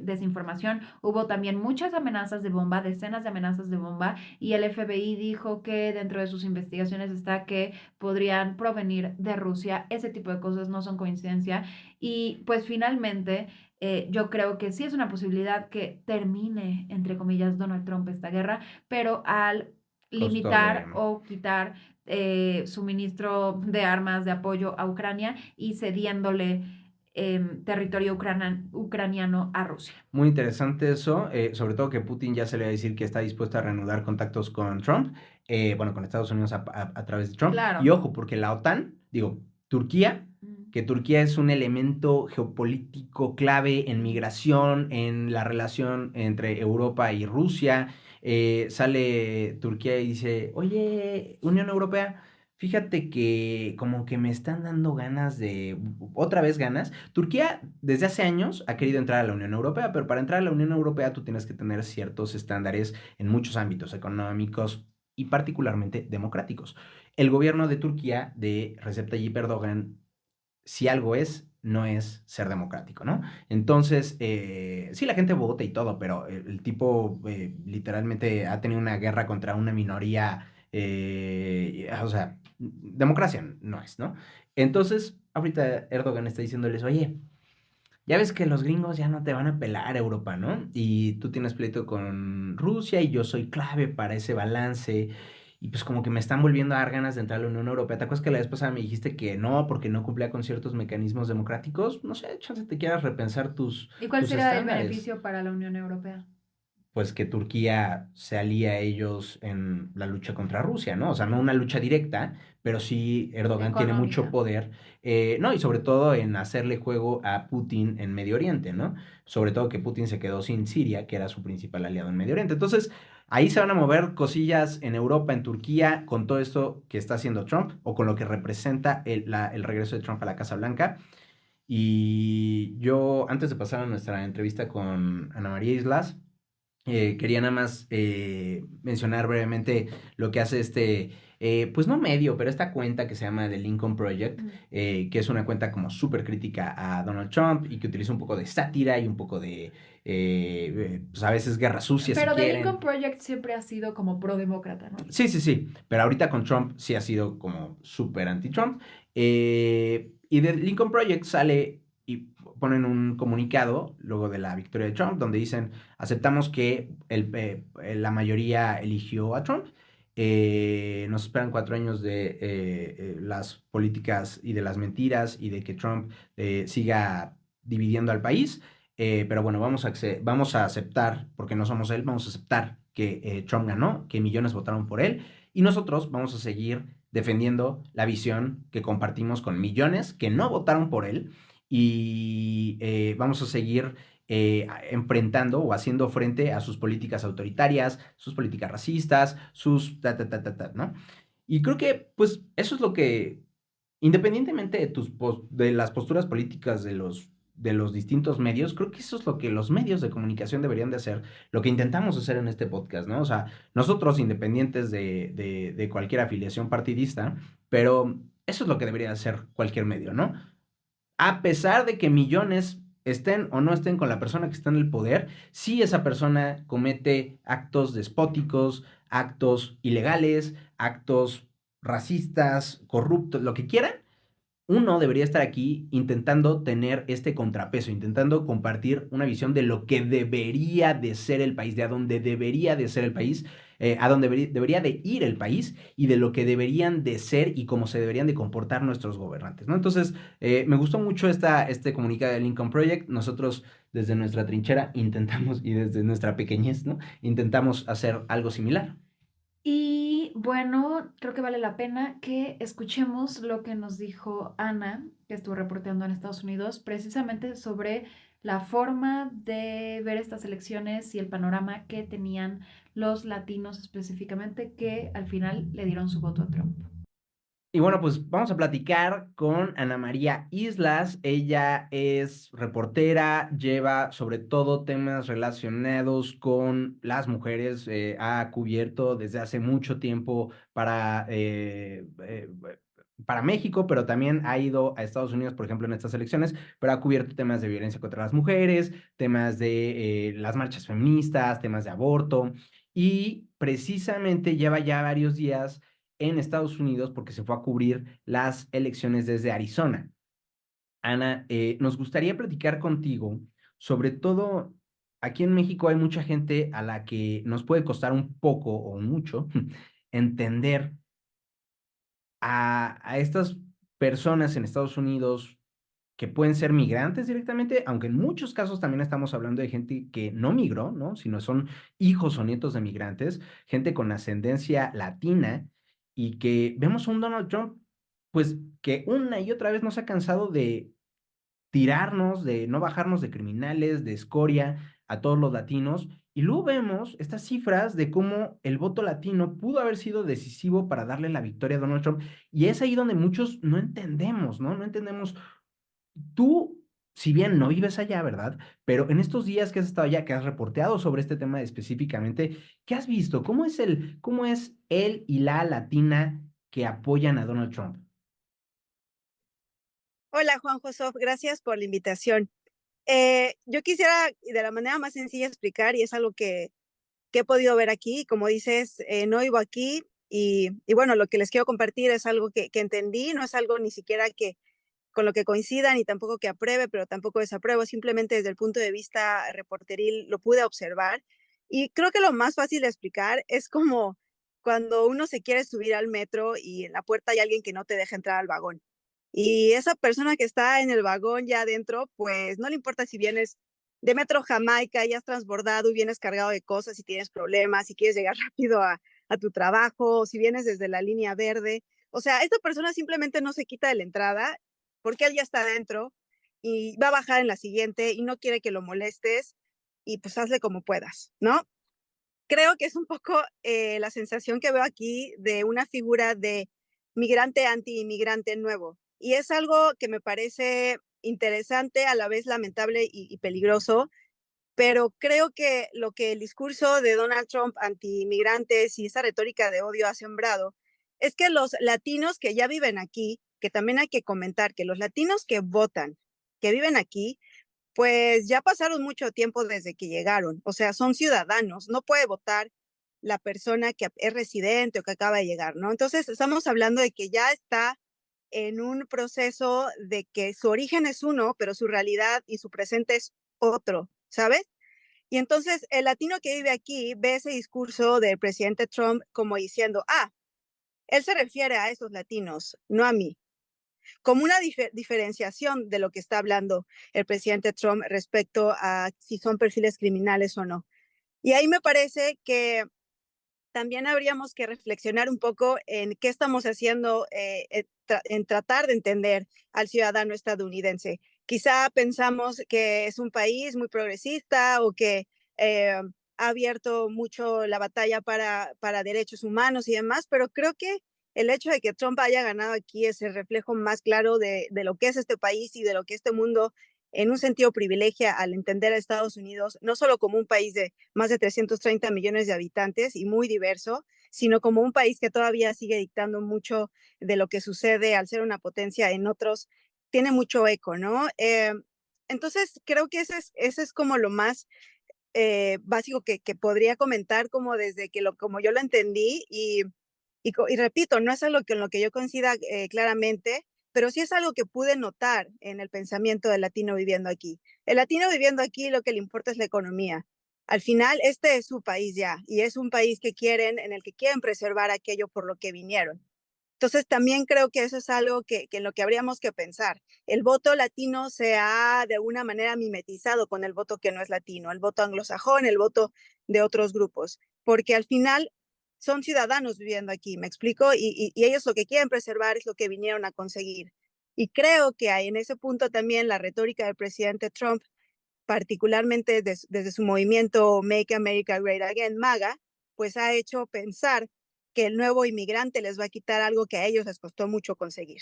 desinformación. Hubo también muchas amenazas de bomba, decenas de amenazas de bomba, y el FBI dijo que dentro de sus investigaciones está que podrían provenir de Rusia. Ese tipo de cosas no son coincidencia. Y pues finalmente yo creo que sí es una posibilidad que termine, entre comillas, Donald Trump esta guerra, pero al costo de... limitar o quitar suministro de armas de apoyo a Ucrania y cediéndole territorio ucraniano a Rusia. Muy interesante eso, sobre todo que Putin ya se le va a decir que está dispuesto a reanudar contactos con Trump, bueno, con Estados Unidos a través de Trump. Claro. Y ojo, porque la OTAN, digo, Turquía, que Turquía es un elemento geopolítico clave en migración, en la relación entre Europa y Rusia. Sale Turquía y dice, oye, Unión Europea, fíjate que como que me están dando ganas de, otra vez ganas. Turquía desde hace años ha querido entrar a la Unión Europea, pero para entrar a la Unión Europea tú tienes que tener ciertos estándares en muchos ámbitos económicos y particularmente democráticos. El gobierno de Turquía de Recep Tayyip Erdogan, si algo es, no es ser democrático, ¿no? Entonces, sí, la gente vota y todo, pero el tipo literalmente ha tenido una guerra contra una minoría, o sea, democracia no es, ¿no? Entonces, ahorita Erdogan está diciéndoles, oye, ya ves que los gringos ya no te van a pelar Europa, ¿no? Y tú tienes pleito con Rusia y yo soy clave para ese balance. Y pues como que me están volviendo a dar ganas de entrar a la Unión Europea. ¿Te acuerdas que la vez pasada me dijiste que no, porque no cumplía con ciertos mecanismos democráticos? No sé, chance te quieras repensar ¿Y cuál tus será el estándares. beneficio para la Unión Europea? Pues que Turquía se alía a ellos en la lucha contra Rusia, ¿no? O sea, no una lucha directa, pero sí Erdogan tiene mucho Económica. poder, no, y sobre todo en hacerle juego a Putin en Medio Oriente, ¿no? Sobre todo que Putin se quedó sin Siria, que era su principal aliado en Medio Oriente. Entonces, ahí se van a mover cosillas en Europa, en Turquía, con todo esto que está haciendo Trump, o con lo que representa el regreso de Trump a la Casa Blanca. Y yo, antes de pasar a nuestra entrevista con Ana María Islas, quería nada más mencionar brevemente lo que hace pues no medio, pero esta cuenta que se llama The Lincoln Project, que es una cuenta como súper crítica a Donald Trump y que utiliza un poco de sátira y un poco de, pues a veces guerra sucia si Pero The quieren. Lincoln Project siempre ha sido como pro-demócrata, ¿no? Sí, sí, sí, pero ahorita con Trump sí ha sido como súper anti-Trump. Y The Lincoln Project sale y ponen un comunicado luego de la victoria de Trump donde dicen, aceptamos que la mayoría eligió a Trump. Nos esperan 4 años de las políticas y de las mentiras y de que Trump siga dividiendo al país. pero bueno, vamos a aceptar, porque no somos él, vamos a aceptar que Trump ganó, que millones votaron por él, y nosotros vamos a seguir defendiendo la visión que compartimos con millones que no votaron por él, y vamos a seguir enfrentando o haciendo frente a sus políticas autoritarias, sus políticas racistas, sus ¿no? Y creo que, pues, eso es lo que, independientemente de de las posturas políticas de los distintos medios, creo que eso es lo que los medios de comunicación deberían de hacer, lo que intentamos hacer en este podcast, ¿no? O sea, nosotros independientes de cualquier afiliación partidista, pero eso es lo que debería hacer cualquier medio, ¿no? A pesar de que millones estén o no estén con la persona que está en el poder, si esa persona comete actos despóticos, actos ilegales, actos racistas, corruptos, lo que quieran, uno debería estar aquí intentando tener este contrapeso, intentando compartir una visión de lo que debería de ser el país, de a dónde debería de ser el país, a dónde debería de ir el país y de lo que deberían de ser y cómo se deberían de comportar nuestros gobernantes, ¿no? Entonces, me gustó mucho este comunicado del Lincoln Project. Nosotros desde nuestra trinchera intentamos y desde nuestra pequeñez, ¿no? Intentamos hacer algo similar. Y bueno, creo que vale la pena que escuchemos lo que nos dijo Ana, que estuvo reporteando en Estados Unidos, precisamente sobre la forma de ver estas elecciones y el panorama que tenían los latinos específicamente, que al final le dieron su voto a Trump. Y bueno, pues vamos a platicar con Ana María Islas. Ella es reportera, lleva sobre todo temas relacionados con las mujeres. Ha cubierto desde hace mucho tiempo para México, pero también ha ido a Estados Unidos, por ejemplo, en estas elecciones, pero ha cubierto temas de violencia contra las mujeres, temas de las marchas feministas, temas de aborto, y precisamente lleva ya varios días en Estados Unidos porque se fue a cubrir las elecciones desde Arizona. Ana, nos gustaría platicar contigo, sobre todo aquí en México hay mucha gente a la que nos puede costar un poco o mucho entender a estas personas en Estados Unidos que pueden ser migrantes directamente, aunque en muchos casos también estamos hablando de gente que no migró, ¿no? Sino son hijos o nietos de migrantes, gente con ascendencia latina, y que vemos a un Donald Trump, pues que una y otra vez no se ha cansado de tirarnos, de no bajarnos de criminales, de escoria a todos los latinos. Y luego vemos estas cifras de cómo el voto latino pudo haber sido decisivo para darle la victoria a Donald Trump. Y es ahí donde muchos no entendemos, ¿no? No entendemos. Tú, si bien no vives allá, ¿verdad? Pero en estos días que has estado allá, que has reporteado sobre este tema específicamente, ¿qué has visto? Cómo es él y la latina que apoyan a Donald Trump? Hola, Juan Josof, gracias por la invitación. Yo quisiera de la manera más sencilla explicar, y es algo que he podido ver aquí, como dices, no vivo aquí, y bueno, lo que les quiero compartir es algo que entendí, no es algo ni siquiera que con lo que coincida, ni tampoco que apruebe, pero tampoco desapruebo, simplemente desde el punto de vista reporteril lo pude observar. Y creo que lo más fácil de explicar es como cuando uno se quiere subir al metro y en la puerta hay alguien que no te deja entrar al vagón. Y esa persona que está en el vagón ya adentro, pues no le importa si vienes de Metro Jamaica y has transbordado y vienes cargado de cosas y tienes problemas, si quieres llegar rápido a tu trabajo, o si vienes desde la línea verde. O sea, esta persona simplemente no se quita de la entrada porque él ya está adentro y va a bajar en la siguiente y no quiere que lo molestes y pues hazle como puedas, ¿no? Creo que es un poco la sensación que veo aquí de una figura de migrante anti-inmigrante nuevo. Y es algo que me parece interesante, a la vez lamentable y peligroso, pero creo que lo que el discurso de Donald Trump anti-inmigrantes y esa retórica de odio ha sembrado es que los latinos que ya viven aquí, que también hay que comentar que los latinos que votan, que viven aquí, pues ya pasaron mucho tiempo desde que llegaron, o sea, son ciudadanos, no puede votar la persona que es residente o que acaba de llegar, ¿no? Entonces, estamos hablando de que ya está en un proceso de que su origen es uno, pero su realidad y su presente es otro, ¿sabes? Y entonces el latino que vive aquí ve ese discurso del presidente Trump como diciendo, ah, él se refiere a esos latinos, no a mí. como una diferenciación de lo que está hablando el presidente Trump respecto a si son perfiles criminales o no. Y ahí me parece que también habríamos que reflexionar un poco en qué estamos haciendo en tratar de entender al ciudadano estadounidense. Quizá pensamos que es un país muy progresista o que ha abierto mucho la batalla para derechos humanos y demás, pero creo que el hecho de que Trump haya ganado aquí es el reflejo más claro de lo que es este país y de lo que este mundo en un sentido privilegia al entender a Estados Unidos, no solo como un país de más de 330 millones de habitantes y muy diverso, sino como un país que todavía sigue dictando mucho de lo que sucede al ser una potencia en otros, tiene mucho eco, ¿no? Entonces, creo que ese es como lo más básico que podría comentar como desde que como yo lo entendí y repito, no es algo que en lo que yo coincida claramente, pero sí es algo que pude notar en el pensamiento del latino viviendo aquí. El latino viviendo aquí lo que le importa es la economía. Al final, este es su país ya, y es un país que quieren, en el que quieren preservar aquello por lo que vinieron. Entonces, también creo que eso es algo que en lo que habríamos que pensar. El voto latino se ha de alguna manera mimetizado con el voto que no es latino, el voto anglosajón, el voto de otros grupos, porque al final son ciudadanos viviendo aquí, ¿me explico? Y ellos lo que quieren preservar es lo que vinieron a conseguir. Y creo que hay en ese punto también la retórica del presidente Trump, particularmente desde su movimiento Make America Great Again, MAGA, pues ha hecho pensar que el nuevo inmigrante les va a quitar algo que a ellos les costó mucho conseguir.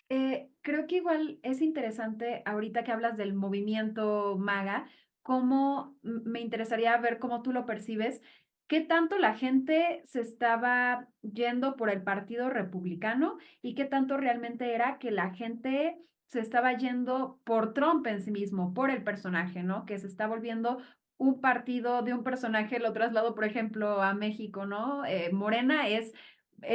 Creo que igual es interesante ahorita que hablas del movimiento MAGA, cómo me interesaría ver cómo tú lo percibes, qué tanto la gente se estaba yendo por el Partido Republicano y qué tanto realmente era que la gente se estaba yendo por Trump en sí mismo, por el personaje, ¿no? Que se está volviendo un partido de un personaje, lo traslado, por ejemplo, a México, ¿no? Morena es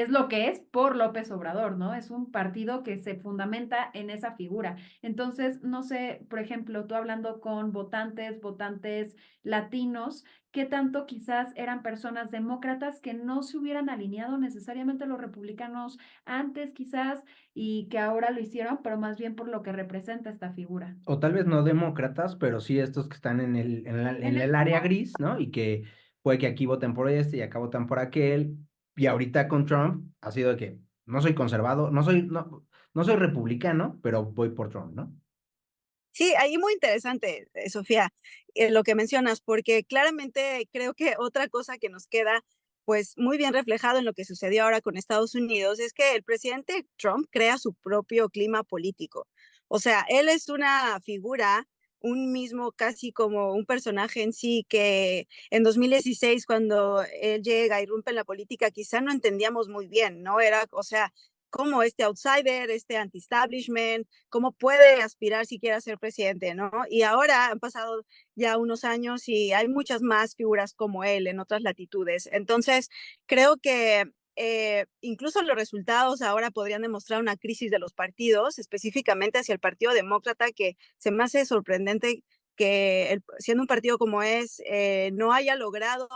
lo que es por López Obrador, ¿no? Es un partido que se fundamenta en esa figura. Entonces, no sé, por ejemplo, tú hablando con votantes latinos, ¿qué tanto quizás eran personas demócratas que no se hubieran alineado necesariamente a los republicanos antes quizás y que ahora lo hicieron, pero más bien por lo que representa esta figura? O tal vez no demócratas, pero sí estos que están en En el el área como gris, ¿no? Y que puede que aquí voten por este y acá votan por aquel. Y ahorita con Trump ha sido de que no soy conservador, no soy republicano, pero voy por Trump, ¿no? Sí, ahí muy interesante, Sofía, lo que mencionas, porque claramente creo que otra cosa que nos queda pues muy bien reflejado en lo que sucedió ahora con Estados Unidos es que el presidente Trump crea su propio clima político. O sea, él es una figura, un mismo casi como un personaje en sí que en 2016 cuando él llega y irrumpe en la política quizá no entendíamos muy bien, ¿no? Era, o sea, como este outsider, este anti-establishment, cómo puede aspirar siquiera a ser presidente, ¿no? Y ahora han pasado ya unos años y hay muchas más figuras como él en otras latitudes. Entonces, creo que incluso los resultados ahora podrían demostrar una crisis de los partidos, específicamente hacia el Partido Demócrata, que se me hace sorprendente que siendo un partido como es, no haya logrado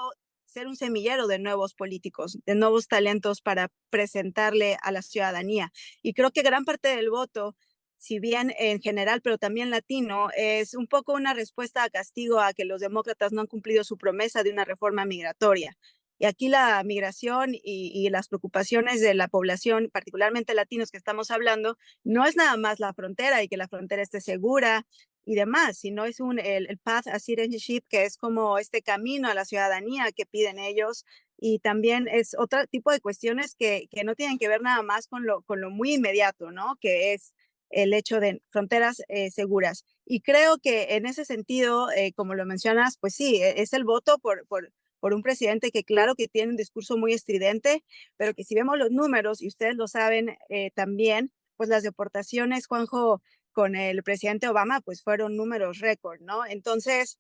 ser un semillero de nuevos políticos, de nuevos talentos para presentarle a la ciudadanía. Y creo que gran parte del voto, si bien en general, pero también latino, es un poco una respuesta a castigo a que los demócratas no han cumplido su promesa de una reforma migratoria. Y aquí la migración y las preocupaciones de la población, particularmente latinos que estamos hablando, no es nada más la frontera y que la frontera esté segura y demás, sino es el path a citizenship, que es como este camino a la ciudadanía que piden ellos, y también es otro tipo de cuestiones que no tienen que ver nada más con lo muy inmediato, ¿no? Que es el hecho de fronteras seguras. Y creo que en ese sentido, como lo mencionas, pues sí, es el voto por un presidente que claro que tiene un discurso muy estridente, pero que si vemos los números, y ustedes lo saben también, pues las deportaciones, Juanjo, con el presidente Obama, pues fueron números récord, ¿no? Entonces,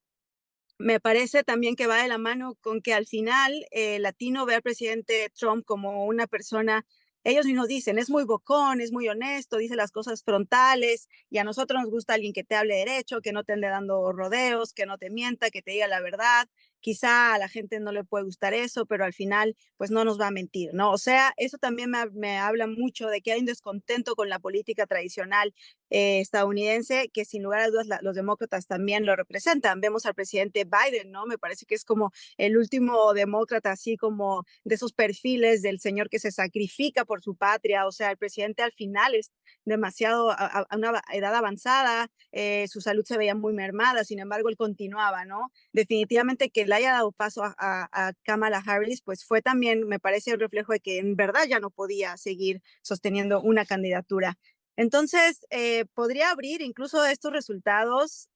me parece también que va de la mano con que al final el latino ve al presidente Trump como una persona, ellos mismos dicen, es muy bocón, es muy honesto, dice las cosas frontales y a nosotros nos gusta alguien que te hable derecho, que no te ande dando rodeos, que no te mienta, que te diga la verdad. quizá a la gente no le puede gustar eso, pero al final, pues no nos va a mentir, ¿no? O sea, eso también me habla mucho de que hay un descontento con la política tradicional estadounidense, que sin lugar a dudas los demócratas también lo representan. Vemos al presidente Biden, ¿no? Me parece que es como el último demócrata, así como de esos perfiles del señor que se sacrifica por su patria. O sea, el presidente al final es demasiado a una edad avanzada, su salud se veía muy mermada, sin embargo, él continuaba, ¿no? Definitivamente que le haya dado paso a Kamala Harris, pues fue también, me parece, un reflejo de que en verdad ya no podía seguir sosteniendo una candidatura. Entonces, podría abrir incluso estos resultados,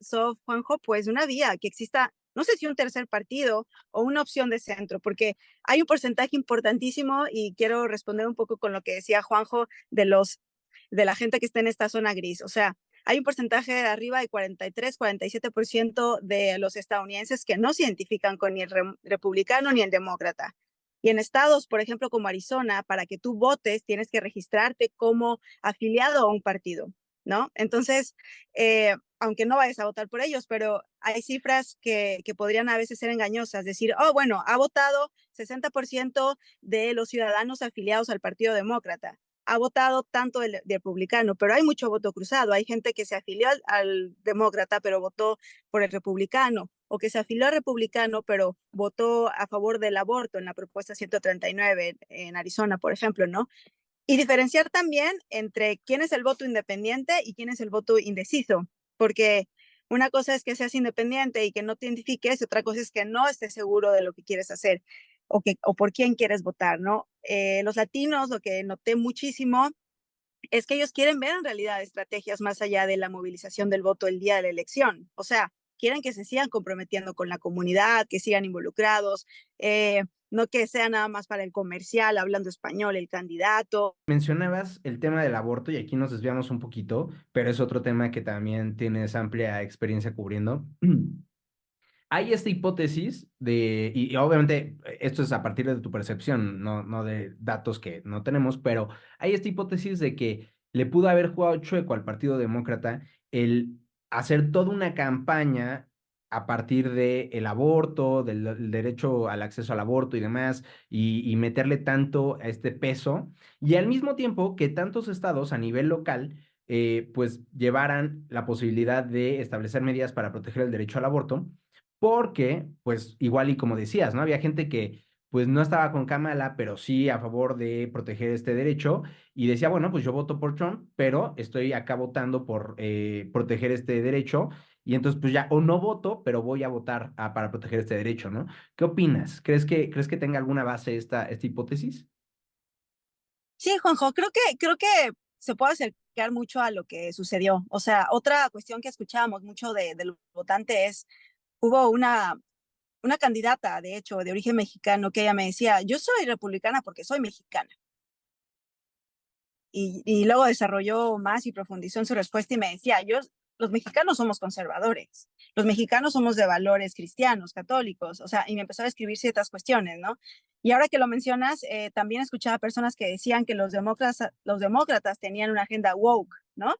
Juanjo, pues una vía que exista, no sé si un tercer partido o una opción de centro, porque hay un porcentaje importantísimo y quiero responder un poco con lo que decía Juanjo de la gente que está en esta zona gris. O sea, hay un porcentaje de arriba de 43, 47% de los estadounidenses que no se identifican con ni el republicano ni el demócrata. Y en estados, por ejemplo, como Arizona, para que tú votes, tienes que registrarte como afiliado a un partido, ¿no? Entonces, aunque no vayas a votar por ellos, pero hay cifras que podrían a veces ser engañosas, decir, oh, bueno, ha votado 60% de los ciudadanos afiliados al Partido Demócrata, ha votado tanto del republicano, pero hay mucho voto cruzado. Hay gente que se afilió al demócrata, pero votó por el republicano, o que se afilió al republicano, pero votó a favor del aborto en la propuesta 139 en Arizona, por ejemplo, ¿no? Y diferenciar también entre quién es el voto independiente y quién es el voto indeciso, porque una cosa es que seas independiente y que no te identifiques, y otra cosa es que no estés seguro de lo que quieres hacer o por quién quieres votar, ¿no? Los latinos, lo que noté muchísimo es que ellos quieren ver en realidad estrategias más allá de la movilización del voto el día de la elección. O sea, quieren que se sigan comprometiendo con la comunidad, que sigan involucrados, no que sea nada más para el comercial, hablando español, el candidato. Mencionabas el tema del aborto y aquí nos desviamos un poquito, pero es otro tema que también tienes amplia experiencia cubriendo. Hay esta hipótesis y obviamente esto es a partir de tu percepción, no de datos que no tenemos, pero hay esta hipótesis de que le pudo haber jugado chueco al Partido Demócrata el hacer toda una campaña a partir del aborto, del derecho al acceso al aborto y demás, y meterle tanto a este peso, y al mismo tiempo que tantos estados a nivel local, pues llevaran la posibilidad de establecer medidas para proteger el derecho al aborto porque, pues, igual y como decías, ¿no? Había gente que, pues, no estaba con Kamala, pero sí a favor de proteger este derecho y decía, bueno, pues yo voto por Trump, pero estoy acá votando por proteger este derecho y entonces, pues ya, o no voto, pero voy a votar para proteger este derecho, ¿no? ¿Qué opinas? ¿Crees que tenga alguna base esta hipótesis? Sí, Juanjo, creo que se puede acercar mucho a lo que sucedió. O sea, otra cuestión que escuchábamos mucho del votante es, hubo una candidata, de hecho, de origen mexicano, que ella me decía, yo soy republicana porque soy mexicana. Y luego desarrolló más y profundizó en su respuesta y me decía, los mexicanos somos conservadores, los mexicanos somos de valores cristianos, católicos, o sea, y me empezó a describir ciertas cuestiones, ¿no? Y ahora que lo mencionas, también escuchaba personas que decían que los demócratas tenían una agenda woke, ¿no?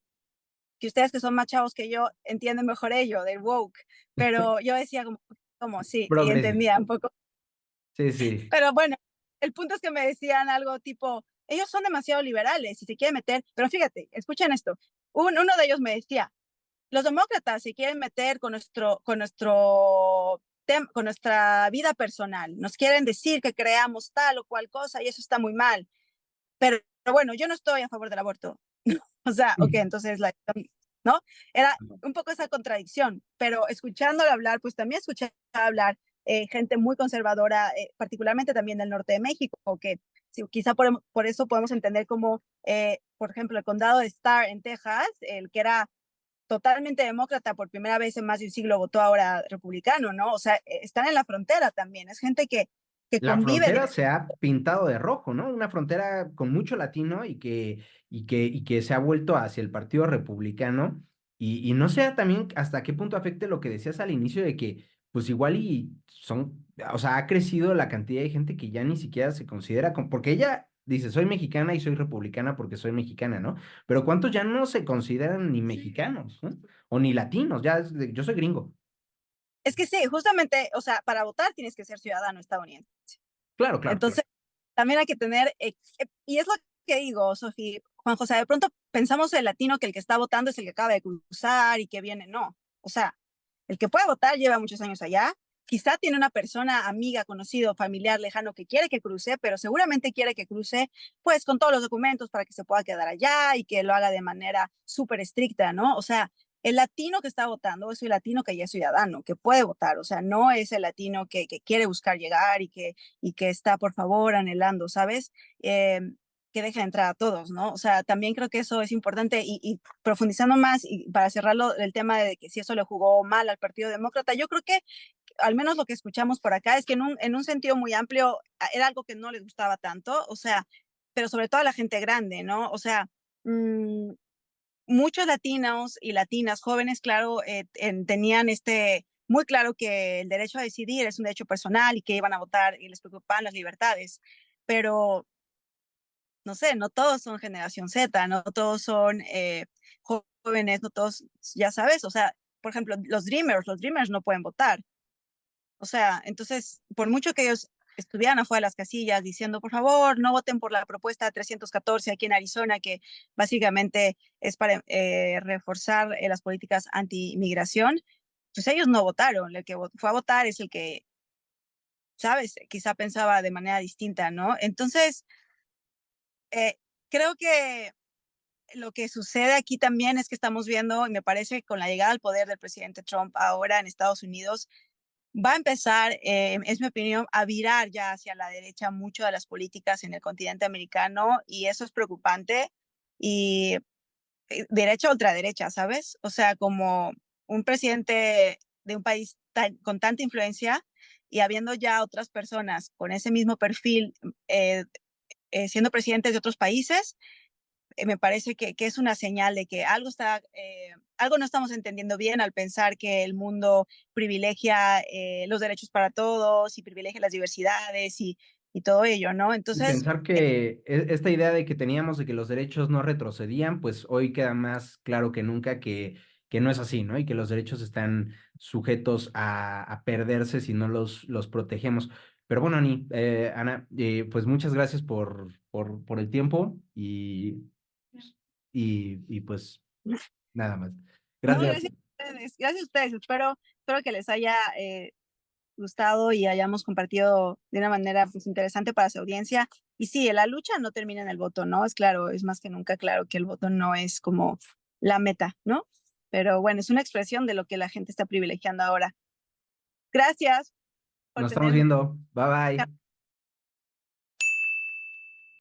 Que ustedes que son más chavos que yo entienden mejor ello, del woke, pero yo decía como sí, y Progres. entendía un poco. Sí, sí. Pero bueno, el punto es que me decían algo tipo, ellos son demasiado liberales y se quieren meter, pero fíjate, escuchen esto, uno de ellos me decía, los demócratas se quieren meter con nuestra vida personal, nos quieren decir que creamos tal o cual cosa y eso está muy mal, pero bueno, yo no estoy a favor del aborto. O sea, ok, entonces, ¿no? Era un poco esa contradicción, pero escuchándolo hablar, pues también escuché hablar gente muy conservadora, particularmente también del norte de México, que sí, quizá por eso podemos entender como, por ejemplo, el condado de Starr en Texas, el que era totalmente demócrata por primera vez en más de un siglo, votó ahora republicano, ¿no? O sea, están en la frontera también, es gente que La convive frontera directamente. se ha pintado de rojo, ¿no? Una frontera con mucho latino y que se ha vuelto hacia el Partido Republicano. Y no sé también hasta qué punto afecte lo que decías al inicio de que, pues igual y son, o sea, ha crecido la cantidad de gente que ya ni siquiera se considera, porque ella dice, soy mexicana y soy republicana porque soy mexicana, ¿no? Pero ¿cuántos ya no se consideran ni mexicanos, ¿no? O ni latinos, yo soy gringo. Es que sí, justamente, o sea, para votar tienes que ser ciudadano estadounidense. Claro, claro, claro. Entonces, también hay que tener, y es lo que digo, Sofía, Juan José, de pronto pensamos el latino que el que está votando es el que acaba de cruzar y que viene, no. O sea, el que puede votar lleva muchos años allá, quizá tiene una persona, amiga, conocido, familiar, lejano que quiere que cruce, pero seguramente quiere que cruce pues con todos los documentos para que se pueda quedar allá y que lo haga de manera súper estricta, ¿no? O sea, el latino que está votando es el latino que ya es ciudadano, que puede votar, o sea, no es el latino que quiere buscar llegar y que está, por favor, anhelando, ¿sabes? Que deje entrar a todos, ¿no? O sea, también creo que eso es importante y profundizando más y para cerrarlo el tema de que si eso le jugó mal al Partido Demócrata, yo creo que al menos lo que escuchamos por acá es que en un sentido muy amplio era algo que no les gustaba tanto, o sea, pero sobre todo a la gente grande, ¿no? O sea, mmm, muchos latinos y latinas jóvenes, claro, tenían muy claro que el derecho a decidir es un derecho personal y que iban a votar y les preocupaban las libertades, pero no sé, no todos son generación Z, no todos son jóvenes, no todos, ya sabes, o sea, por ejemplo, los dreamers no pueden votar. O sea, entonces, por mucho que ellos estuvieran afuera de las casillas diciendo, por favor, no voten por la propuesta 314 aquí en Arizona, que básicamente es para reforzar las políticas anti-inmigración, pues ellos no votaron. El que fue a votar es el que, sabes, quizá pensaba de manera distinta, ¿no? Entonces, eh, creo que lo que sucede aquí también es que estamos viendo, y me parece con la llegada al poder del presidente Trump ahora en Estados Unidos, va a empezar, es mi opinión, a virar ya hacia la derecha mucho de las políticas en el continente americano y eso es preocupante. Y derecha o ultraderecha, ¿sabes? O sea, como un presidente de un país con tanta influencia y habiendo ya otras personas con ese mismo perfil siendo presidentes de otros países, me parece que es una señal de que algo no estamos entendiendo bien al pensar que el mundo privilegia los derechos para todos y privilegia las diversidades y todo ello, ¿no? Y Entonces, pensar que esta idea de que teníamos de que los derechos no retrocedían, pues hoy queda más claro que nunca que no es así, ¿no? Y que los derechos están sujetos a perderse si no los protegemos. Pero bueno, Ana, pues muchas gracias por el tiempo y pues nada más. no, Gracias. gracias a ustedes, espero que les haya gustado y hayamos compartido de una manera pues, interesante para su audiencia. Y sí, la lucha no termina en el voto, ¿no? Es claro, es más que nunca claro que el voto no es como la meta, ¿no? Pero bueno, es una expresión de lo que la gente está privilegiando ahora. Gracias por Nos estamos tenerme. viendo. Bye bye.